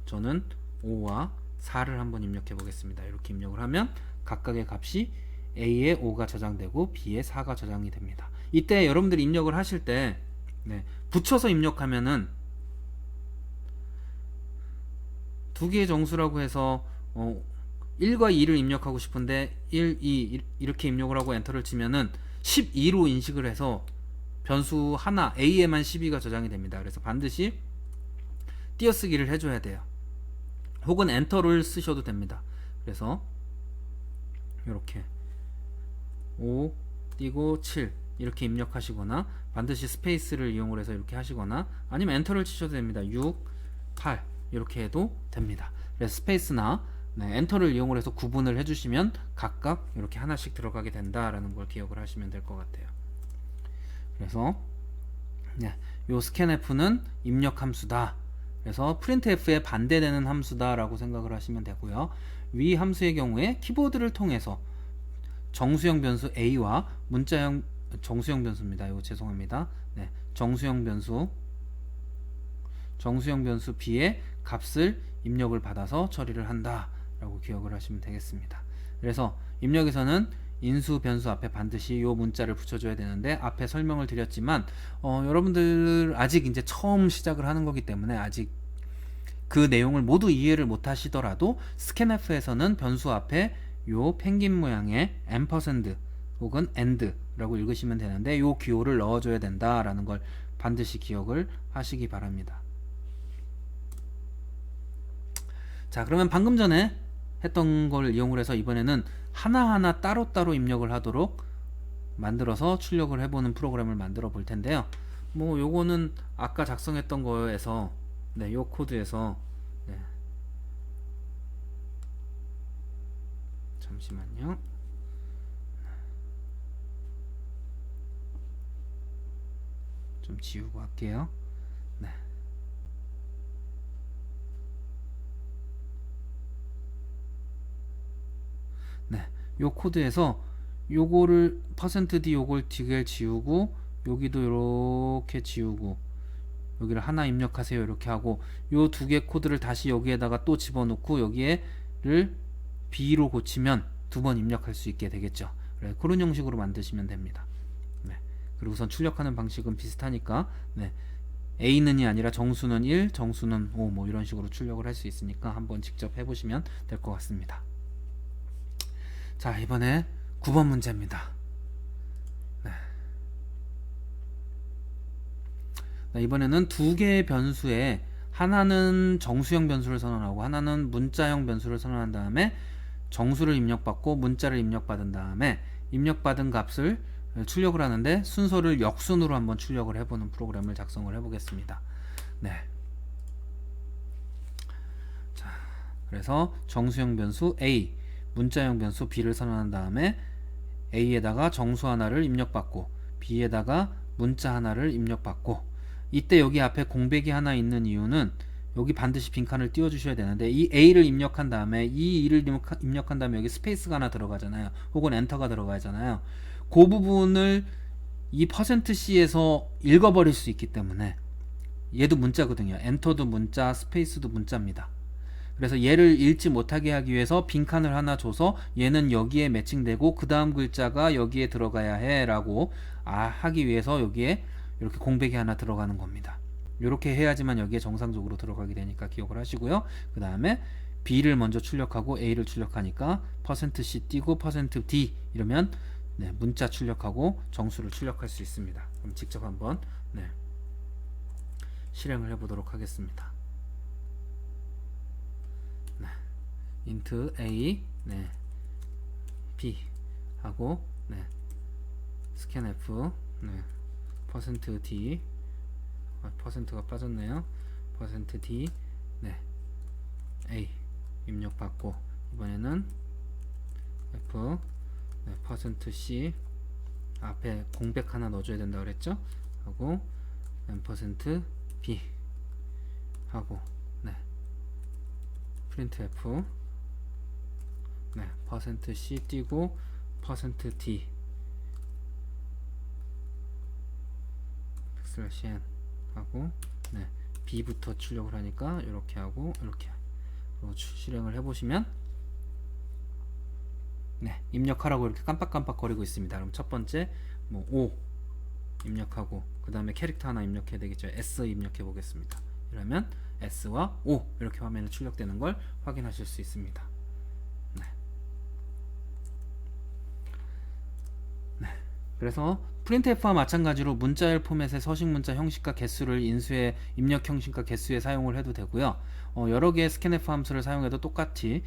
저는 5와 4를 한번 입력해 보겠습니다. 이렇게 입력을 하면 각각의 값이 A에 5가 저장되고 B에 4가 저장이 됩니다. 이때 여러분들이 입력을 하실 때 붙여서 입력하면은 두 개의 정수라고 해서 1과 2를 입력하고 싶은데 1, 2 이렇게 입력을 하고 엔터를 치면은 12로 인식을 해서 변수 하나 A에만 12가 저장이 됩니다. 그래서 반드시 띄어쓰기를 해줘야 돼요. 혹은 엔터를 쓰셔도 됩니다. 그래서 이렇게 5 띄고 7 이렇게 입력하시거나 반드시 스페이스를 이용을 해서 이렇게 하시거나 아니면 엔터를 치셔도 됩니다. 6, 8 이렇게 해도 됩니다. 그래서 스페이스나 엔터를 이용을 해서 구분을 해주시면 각각 이렇게 하나씩 들어가게 된다라는 걸 기억을 하시면 될 것 같아요. 그래서 요 scanf는 입력 함수다. 그래서 printf에 반대되는 함수다라고 생각을 하시면 되고요. 위 함수의 경우에 키보드를 통해서 정수형 변수 a와 문자형 정수형 변수입니다. 이거 죄송합니다. 정수형 변수 b의 값을 입력을 받아서 처리를 한다라고 기억을 하시면 되겠습니다. 그래서 입력에서는 인수 변수 앞에 반드시 요 문자를 붙여줘야 되는데 앞에 설명을 드렸지만 여러분들 아직 이제 처음 시작을 하는 거기 때문에 아직 그 내용을 모두 이해를 못 하시더라도 scanf에서는 변수 앞에 요 펭귄 모양의 ampersand 혹은 and라고 읽으시면 되는데 요 기호를 넣어줘야 된다라는 걸 반드시 기억을 하시기 바랍니다. 자, 그러면 방금 전에 했던 걸 이용을 해서 이번에는 하나하나 따로따로 입력을 하도록 만들어서 출력을 해보는 프로그램을 만들어 볼 텐데요. 뭐 요거는 아까 작성했던 거에서 요 코드에서 잠시만요. 좀 지우고 할게요. 요 코드에서 요거를 %d 요걸 뒤를 지우고 여기도 이렇게 지우고 여기를 하나 입력하세요 이렇게 하고 요 두 개 코드를 다시 여기에다가 또 집어넣고 여기에를 b로 고치면 두 번 입력할 수 있게 되겠죠. 그런 형식으로 만드시면 됩니다. 그리고 우선 출력하는 방식은 비슷하니까 a는이 아니라 정수는 1, 정수는 5 뭐 이런 식으로 출력을 할 수 있으니까 한번 직접 해보시면 될 것 같습니다. 자, 이번에 9번 문제입니다. 이번에는 두 개의 변수에 하나는 정수형 변수를 선언하고 하나는 문자형 변수를 선언한 다음에 정수를 입력받고 문자를 입력받은 다음에 입력받은 값을 출력을 하는데 순서를 역순으로 한번 출력을 해보는 프로그램을 작성을 해보겠습니다. 자, 그래서 정수형 변수 A, 문자형 변수 b를 선언한 다음에 a에다가 정수 하나를 입력받고 b에다가 문자 하나를 입력받고 이때 여기 앞에 공백이 하나 있는 이유는 여기 반드시 빈칸을 띄워 주셔야 되는데 이 a를 입력한 다음에 이 2를 입력한 다음에 여기 스페이스가 하나 들어가잖아요. 혹은 엔터가 들어가잖아요. 그 부분을 이 %c에서 읽어버릴 수 있기 때문에 얘도 문자거든요. 엔터도 문자, 스페이스도 문자입니다. 그래서 얘를 읽지 못하게 하기 위해서 빈칸을 하나 줘서 얘는 여기에 매칭되고 그 다음 글자가 여기에 들어가야 해 라고 하기 위해서 여기에 이렇게 공백이 하나 들어가는 겁니다. 이렇게 해야지만 여기에 정상적으로 들어가게 되니까 기억을 하시고요. 그 다음에 b를 먼저 출력하고 a를 출력하니까 %c 띄고 %d 이러면 문자 출력하고 정수를 출력할 수 있습니다. 그럼 직접 한번 실행을 해보도록 하겠습니다. int a b 하고 scanf %d %가 빠졌네요. %d a 입력받고 이번에는 f %c 앞에 공백 하나 넣어줘야 된다 그랬죠. 하고 %b 하고 printf %c 띄고 %d \n 하고 b부터 출력을 하니까 이렇게 하고 이렇게 실행을 해보시면 입력하라고 이렇게 깜빡깜빡 거리고 있습니다. 그럼 첫 번째 뭐 O 입력하고 그 다음에 캐릭터 하나 입력해야 되겠죠. S 입력해 보겠습니다. 이러면 S와 O 이렇게 화면에 출력되는 걸 확인하실 수 있습니다. 그래서 printf와 마찬가지로 문자열 포맷의 서식 문자 형식과 개수를 인수의 입력 형식과 개수에 사용을 해도 되고요. 여러 개의 scanf 함수를 사용해도 똑같이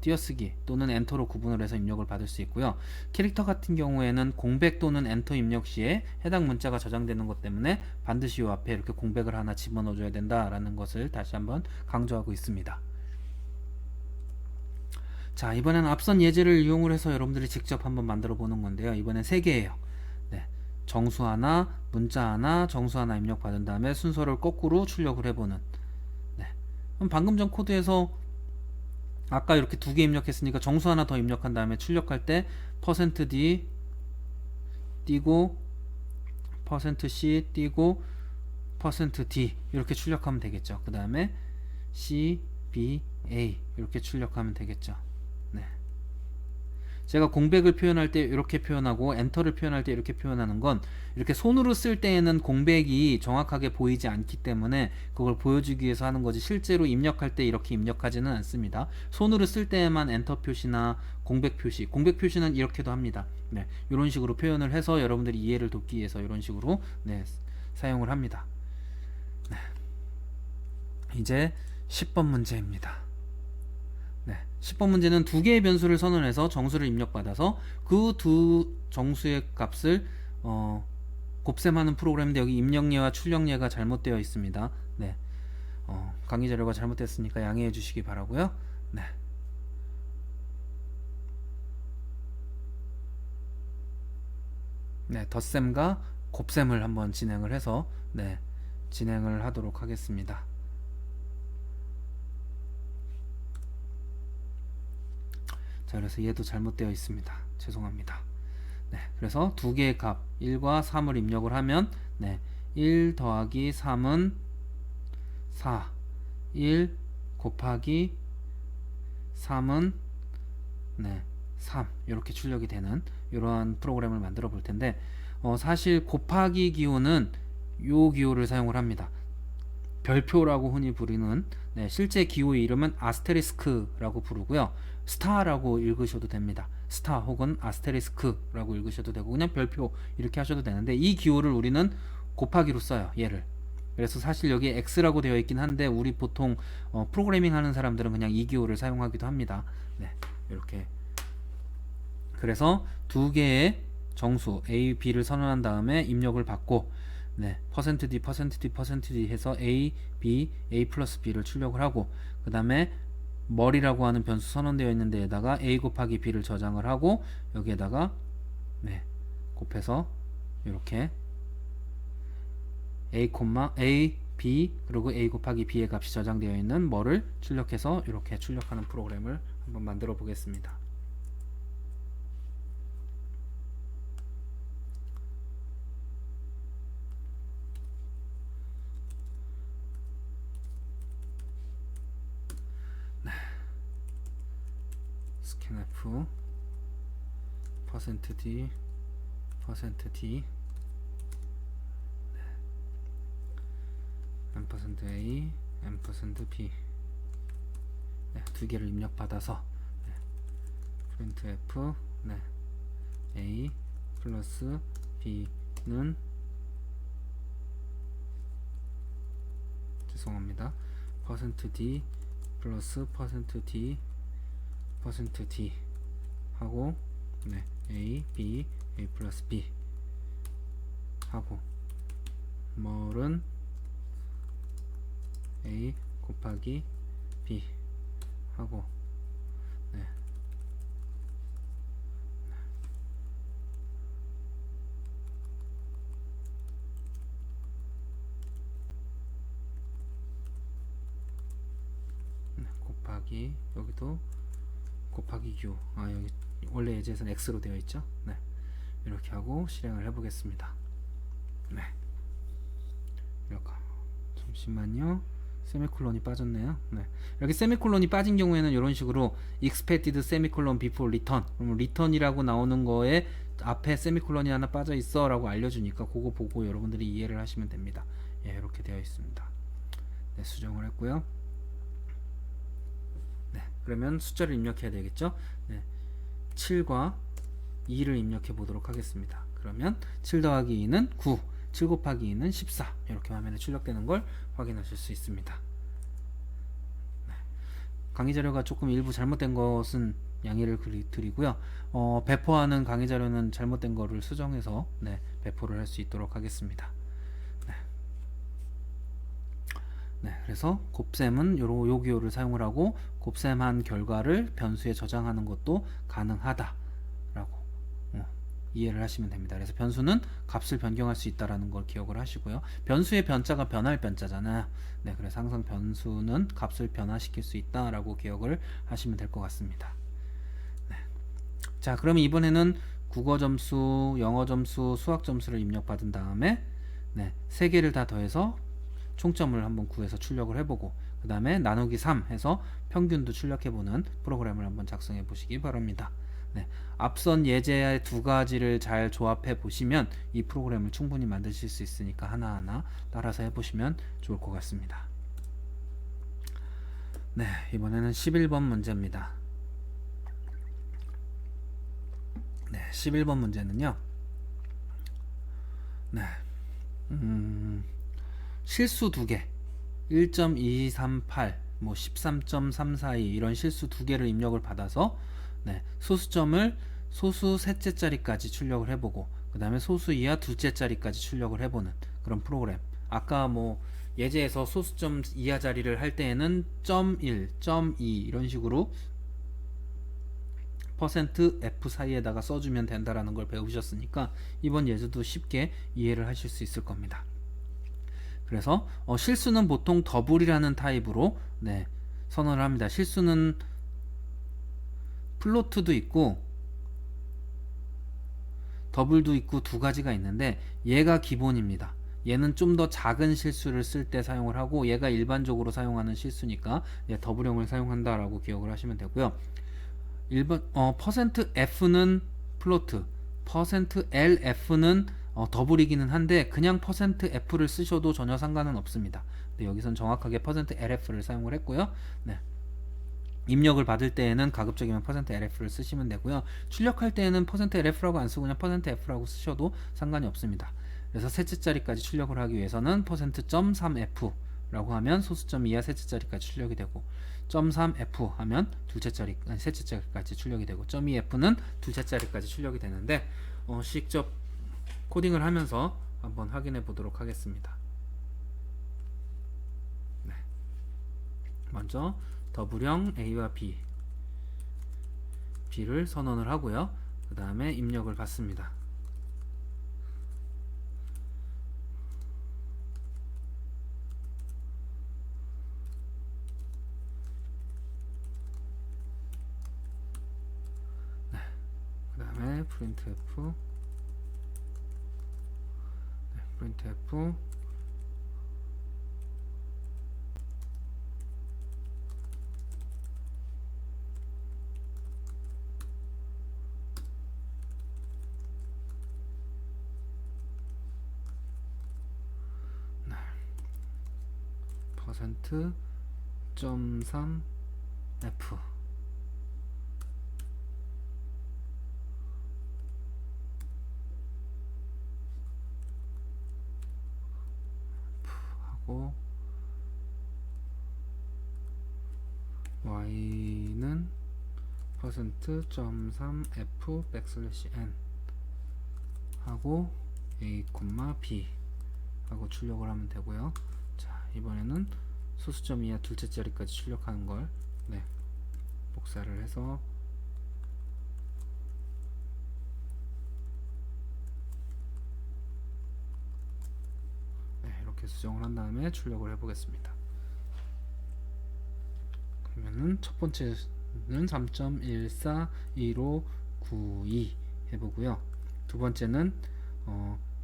띄어쓰기 또는 엔터로 구분을 해서 입력을 받을 수 있고요. 캐릭터 같은 경우에는 공백 또는 엔터 입력 시에 해당 문자가 저장되는 것 때문에 반드시 이 앞에 이렇게 공백을 하나 집어넣어 줘야 된다라는 것을 다시 한번 강조하고 있습니다. 자, 이번에는 앞선 예제를 이용을 해서 여러분들이 직접 한번 만들어 보는 건데요. 이번엔 3개예요. 네, 정수 하나, 문자 하나, 정수 하나 입력 받은 다음에 순서를 거꾸로 출력을 해보는. 네, 그럼 방금 전 코드에서 아까 이렇게 2개 입력했으니까 정수 하나 더 입력한 다음에 출력할 때 %d 띄고 %c 띄고 %d 이렇게 출력하면 되겠죠. 그 다음에 c, b, a 이렇게 출력하면 되겠죠. 네. 제가 공백을 표현할 때 이렇게 표현하고 엔터를 표현할 때 이렇게 표현하는 건 이렇게 손으로 쓸 때에는 공백이 정확하게 보이지 않기 때문에 그걸 보여주기 위해서 하는 거지, 실제로 입력할 때 이렇게 입력하지는 않습니다. 손으로 쓸 때에만 엔터 표시나 공백 표시는 이렇게도 합니다. 네, 이런 식으로 표현을 해서 여러분들이 이해를 돕기 위해서 이런 식으로 네, 사용을 합니다. 네. 이제 10번 문제입니다. 네, 10번 문제는 2개의 변수를 선언해서 정수를 입력받아서 그 두 정수의 값을 곱셈하는 프로그램인데 여기 입력예와 출력예가 잘못되어 있습니다. 네, 강의 자료가 잘못됐으니까 양해해 주시기 바라고요. 네. 네, 덧셈과 곱셈을 한번 진행을 해서 네, 진행을 하도록 하겠습니다. 자, 그래서 얘도 잘못되어 있습니다. 죄송합니다. 네, 그래서 2개의 값 1과 3을 입력을 하면 네, 1 더하기 3은 4, 1 곱하기 3은 네, 3 이렇게 출력이 되는 이러한 프로그램을 만들어 볼 텐데 사실 곱하기 기호는 요 기호를 사용을 합니다. 별표라고 흔히 부르는 네, 실제 기호의 이름은 아스테리스크라고 부르고요. 스타라고 읽으셔도 됩니다. 스타 혹은 아스테리스크라고 읽으셔도 되고 그냥 별표 이렇게 하셔도 되는데 이 기호를 우리는 곱하기로 써요. 얘를. 그래서 사실 여기에 X라고 되어 있긴 한데 우리 보통 프로그래밍 하는 사람들은 그냥 이 기호를 사용하기도 합니다. 네, 이렇게. 그래서 2개의 정수 A, B를 선언한 다음에 입력을 받고 네, %d, %d, %d 해서 A, B, A 플러스 B를 출력을 하고 그 다음에 머리라고 하는 변수 선언되어 있는 데에다가 A 곱하기 B를 저장을 하고 여기에다가 네, 곱해서 이렇게 A, B 그리고 A 곱하기 B의 값이 저장되어 있는 뭐를 출력해서 이렇게 출력하는 프로그램을 한번 만들어 보겠습니다. scanf %d %d %a %b 네, 2개를 입력받아서 네, printf 네, a 플러스 b는 죄송합니다. %d 플러스 %d %d 하고 네, a, b, a 플러스 b 하고 뭘은 a 곱하기 b 하고 네. 곱하기 여기도 곱하기 u 여기 원래 예제에서는 x로 되어 있죠. 네, 이렇게 하고 실행을 해보겠습니다. 네, 이렇게 잠시만요. 세미콜론이 빠졌네요. 네, 이렇게 세미콜론이 빠진 경우에는 이런 식으로 expected semicolon before return, 그럼 return이라고 나오는 거에 앞에 세미콜론이 하나 빠져 있어 라고 알려주니까 그거 보고 여러분들이 이해를 하시면 됩니다. 예, 이렇게 되어 있습니다. 네, 수정을 했고요. 네, 그러면 숫자를 입력해야 되겠죠. 네, 7과 2를 입력해 보도록 하겠습니다. 그러면 7 더하기 2는 9, 7 곱하기 2는 14 이렇게 화면에 출력되는 걸 확인하실 수 있습니다. 강의 자료가 조금 일부 잘못된 것은 양해를 드리고요. 배포하는 강의 자료는 잘못된 거를 수정해서 배포를 할 수 있도록 하겠습니다. 그래서 곱셈은 요 기호를 사용을 하고 곱셈한 결과를 변수에 저장하는 것도 가능하다라고 이해를 하시면 됩니다. 그래서 변수는 값을 변경할 수 있다라는 걸 기억을 하시고요. 변수의 변자가 변할 변자잖아요. 그래서 항상 변수는 값을 변화시킬 수 있다라고 기억을 하시면 될 것 같습니다. 자, 그럼 이번에는 국어 점수, 영어 점수, 수학 점수를 입력받은 다음에 세 개를 다 더해서 총점을 한번 구해서 출력을 해보고 그 다음에 나누기 3 해서 평균도 출력해보는 프로그램을 한번 작성해 보시기 바랍니다. 앞선 예제 두 가지를 잘 조합해 보시면 이 프로그램을 충분히 만드실 수 있으니까 하나하나 따라서 해보시면 좋을 것 같습니다. 이번에는 11번 문제입니다. 11번 문제는요. 실수 두 개, 1.238, 13.342 이런 실수 두 개를 입력을 받아서 소수점을 소수 셋째 자리까지 출력을 해보고 그 다음에 소수 이하 둘째 자리까지 출력을 해보는 그런 프로그램. 아까 예제에서 소수점 이하 자리를 할 때에는 .1, .2 이런 식으로 %F 사이에다가 써주면 된다라는 걸 배우셨으니까 이번 예제도 쉽게 이해를 하실 수 있을 겁니다. 그래서 실수는 보통 더블이라는 타입으로 선언을 합니다. 실수는 플로트도 있고 더블도 있고 두 가지가 있는데 얘가 기본입니다. 얘는 좀 더 작은 실수를 쓸 때 사용을 하고 얘가 일반적으로 사용하는 실수니까 더블형을 사용한다라고 기억을 하시면 되고요. %F는 플로트, %LF는 더블이기는 한데 그냥 %F를 쓰셔도 전혀 상관은 없습니다. 여기선 정확하게 %LF를 사용을 했고요. 입력을 받을 때에는 가급적이면 %LF를 쓰시면 되고요. 출력할 때에는 %LF라고 안 쓰고 그냥 %F라고 쓰셔도 상관이 없습니다. 그래서 셋째 자리까지 출력을 하기 위해서는 %.3F라고 하면 소수점 이하 셋째 자리까지 출력이 되고 .3F 하면 셋째 자리까지 출력이 되고 .2F는 둘째 자리까지 출력이 되는데 직접 코딩을 하면서 한번 확인해 보도록 하겠습니다. 먼저 더블형 A와 B를 선언을 하고요. 그 다음에 입력을 받습니다. 그 다음에 printf %.3F 하고 y는 %.3f\n 하고 a, b 하고 출력을 하면 되고요. 자, 이번에는 소수점 이하 둘째 자리까지 출력하는 걸 복사를 해서 이렇게 수정을 한 다음에 출력을 해보겠습니다. 그러면은 첫 번째는 3.141592 해보고요. 두 번째는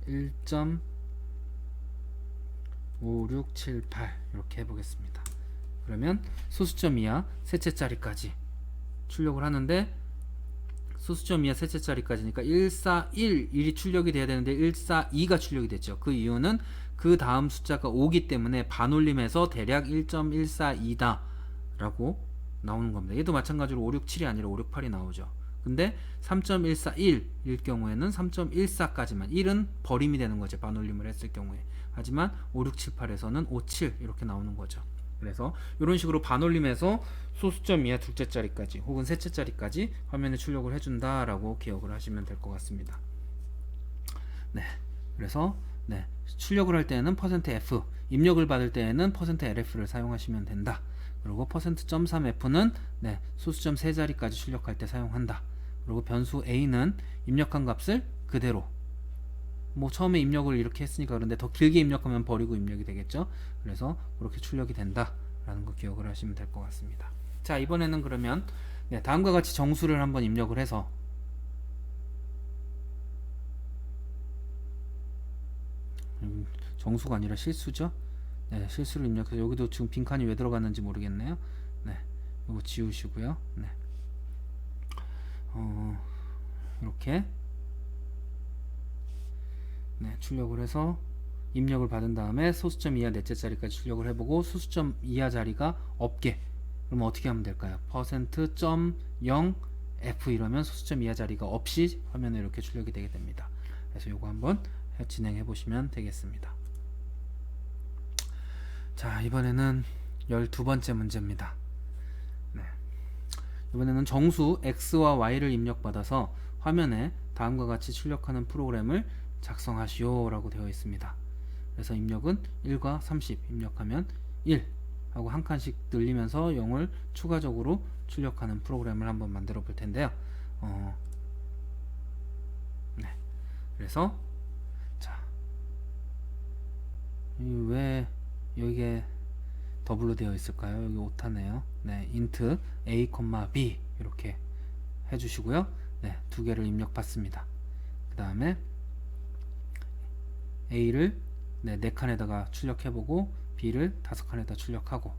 1.5678 이렇게 해보겠습니다. 그러면 소수점 이하 셋째 자리까지 출력을 하는데 소수점 이하 셋째 자리까지니까 141이 출력이 돼야 되는데 142가 출력이 됐죠. 그 이유는 그 다음 숫자가 5기 때문에 반올림해서 대략 1.142다 라고 나오는 겁니다. 얘도 마찬가지로 567이 아니라 568이 나오죠. 근데 3.141일 경우에는 3.14까지만 1은 버림이 되는 거죠. 반올림을 했을 경우에. 하지만 5, 6, 7, 8에서는 5, 7 이렇게 나오는 거죠. 그래서 이런 식으로 반올림해서 소수점 이하 둘째 자리까지 혹은 셋째 자리까지 화면에 출력을 해준다라고 기억을 하시면 될 것 같습니다. 네, 그래서 네, 출력을 할 때는 %f, 입력을 받을 때에는 %lf를 사용하시면 된다. 그리고 %.3f는 네, 소수점 세 자리까지 출력할 때 사용한다. 그리고 변수 a는 입력한 값을 그대로 뭐 처음에 입력을 이렇게 했으니까 그런데 더 길게 입력하면 버리고 입력이 되겠죠. 그래서 그렇게 출력이 된다 라는 거 기억을 하시면 될 것 같습니다. 자, 이번에는 그러면 네, 다음과 같이 정수를 한번 입력을 해서 정수가 아니라 실수죠. 네, 실수를 입력해서 여기도 지금 빈칸이 왜 들어갔는지 모르겠네요. 네, 이거 지우시고요. 네, 이렇게 네, 출력을 해서 입력을 받은 다음에 소수점 이하 넷째 자리까지 출력을 해보고 소수점 이하 자리가 없게 그러면 어떻게 하면 될까요? %.0f 이러면 소수점 이하 자리가 없이 화면에 이렇게 출력이 되게 됩니다. 그래서 이거 한번 진행해 보시면 되겠습니다. 자, 이번에는 12번째 문제입니다. 네. 이번에는 정수 x와 y를 입력받아서 화면에 다음과 같이 출력하는 프로그램을 작성하시오 라고 되어 있습니다. 그래서 입력은 1과 30 입력하면 1 하고 한 칸씩 늘리면서 0을 추가적으로 출력하는 프로그램을 한번 만들어 볼 텐데요. 네. 그래서 자, 왜 여기에 더블로 되어 있을까요? 여기 오타네요. 네, int a, b 이렇게 해주시고요. 네, 두 개를 입력받습니다. 그 다음에 a를 네 칸에다가 출력해보고 b를 5칸에다 출력하고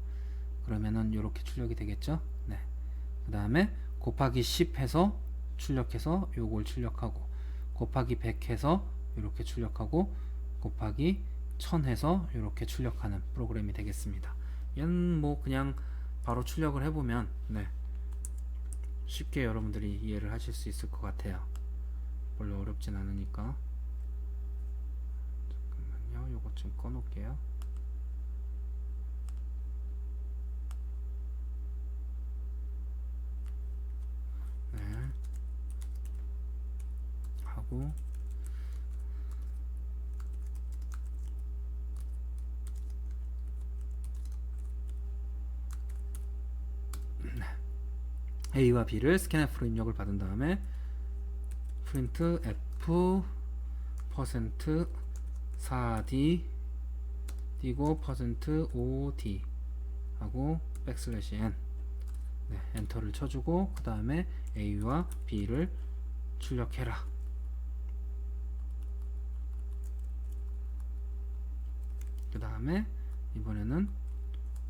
그러면은 이렇게 출력이 되겠죠. 네. 그 다음에 곱하기 10 해서 출력해서 요걸 출력하고 곱하기 100 해서 이렇게 출력하고 곱하기 1000 해서 이렇게 출력하는 프로그램이 되겠습니다. 얘는 뭐 그냥 바로 출력을 해보면 네, 쉽게 여러분들이 이해를 하실 수 있을 것 같아요. 별로 어렵진 않으니까. 잠깐만요, 요것 좀 꺼놓을게요. 네, 하고 a와 b를 scanf로 입력을 받은 다음에 print f %4d 띄고 %od 하고 \n 네, 엔터를 쳐주고 그 다음에 a와 b를 출력해라. 그 다음에 이번에는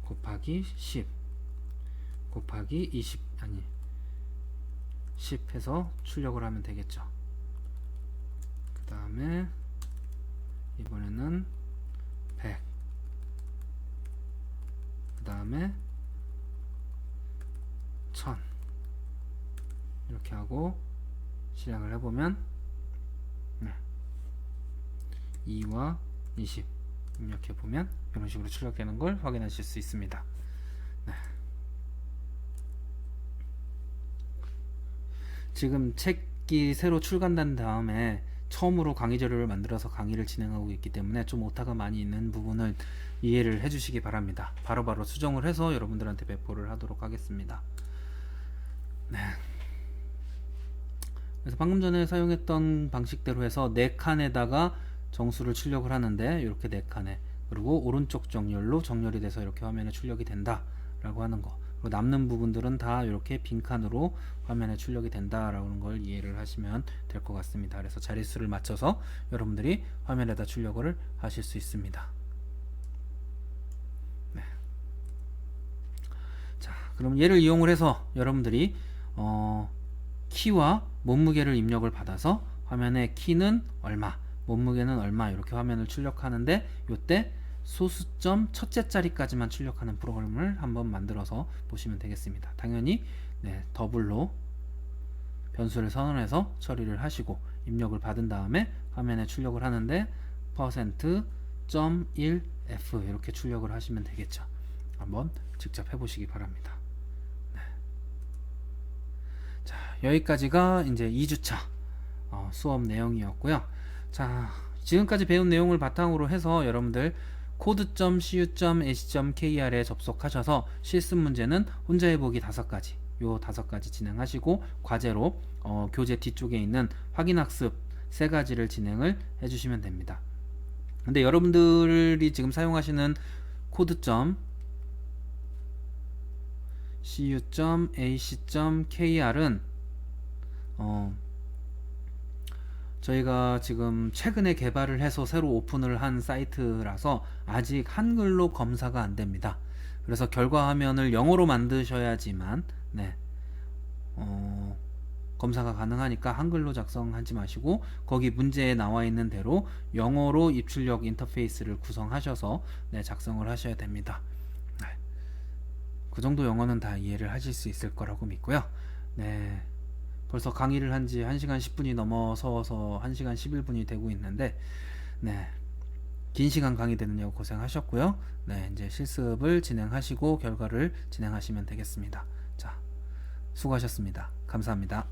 곱하기 10 곱하기 20 아니 10 해서 출력을 하면 되겠죠. 그 다음에 이번에는 100 그 다음에 1000 이렇게 하고 실행을 해보면 네, 2와 20 입력해보면 이런 식으로 출력되는 걸 확인하실 수 있습니다. 네. 지금 책이 새로 출간된 다음에 처음으로 강의 자료를 만들어서 강의를 진행하고 있기 때문에 좀 오타가 많이 있는 부분을 이해를 해주시기 바랍니다. 바로바로 수정을 해서 여러분들한테 배포를 하도록 하겠습니다. 네. 그래서 방금 전에 사용했던 방식대로 해서 4칸에다가 정수를 출력을 하는데 이렇게 4칸에 그리고 오른쪽 정렬로 정렬이 돼서 이렇게 화면에 출력이 된다 라고 하는 거, 그리고 남는 부분들은 다 이렇게 빈칸으로 화면에 출력이 된다라는 걸 이해를 하시면 될 것 같습니다. 그래서 자릿수를 맞춰서 여러분들이 화면에다 출력을 하실 수 있습니다. 네. 자, 그럼 얘를 이용을 해서 여러분들이 키와 몸무게를 입력을 받아서 화면에 키는 얼마, 몸무게는 얼마 이렇게 화면을 출력하는데 이때 소수점 첫째 자리까지만 출력하는 프로그램을 한번 만들어서 보시면 되겠습니다. 당연히 네, 더블로 변수를 선언해서 처리를 하시고 입력을 받은 다음에 화면에 출력을 하는데 %.1f 이렇게 출력을 하시면 되겠죠. 한번 직접 해보시기 바랍니다. 네. 자, 여기까지가 이제 2주차 수업 내용이었고요. 자, 지금까지 배운 내용을 바탕으로 해서 여러분들 code.cu.ac.kr에 접속하셔서 실습 문제는 혼자 해보기 5가지, 요 5가지 진행하시고 과제로 교재 뒤쪽에 있는 확인학습 3가지를 진행을 해주시면 됩니다. 근데 여러분들이 지금 사용하시는 code.cu.ac.kr은 저희가 지금 최근에 개발을 해서 새로 오픈을 한 사이트라서 아직 한글로 검사가 안 됩니다. 그래서 결과 화면을 영어로 만드셔야지만 검사가 가능하니까 한글로 작성하지 마시고 거기 문제에 나와 있는 대로 영어로 입출력 인터페이스를 구성하셔서 작성을 하셔야 됩니다. 그 정도 영어는 다 이해를 하실 수 있을 거라고 믿고요. 벌써 강의를 한 지 1시간 10분이 넘어서서 1시간 11분이 되고 있는데 긴 시간 강의 되느냐고 고생하셨고요. 이제 실습을 진행하시고 결과를 진행하시면 되겠습니다. 자, 수고하셨습니다. 감사합니다.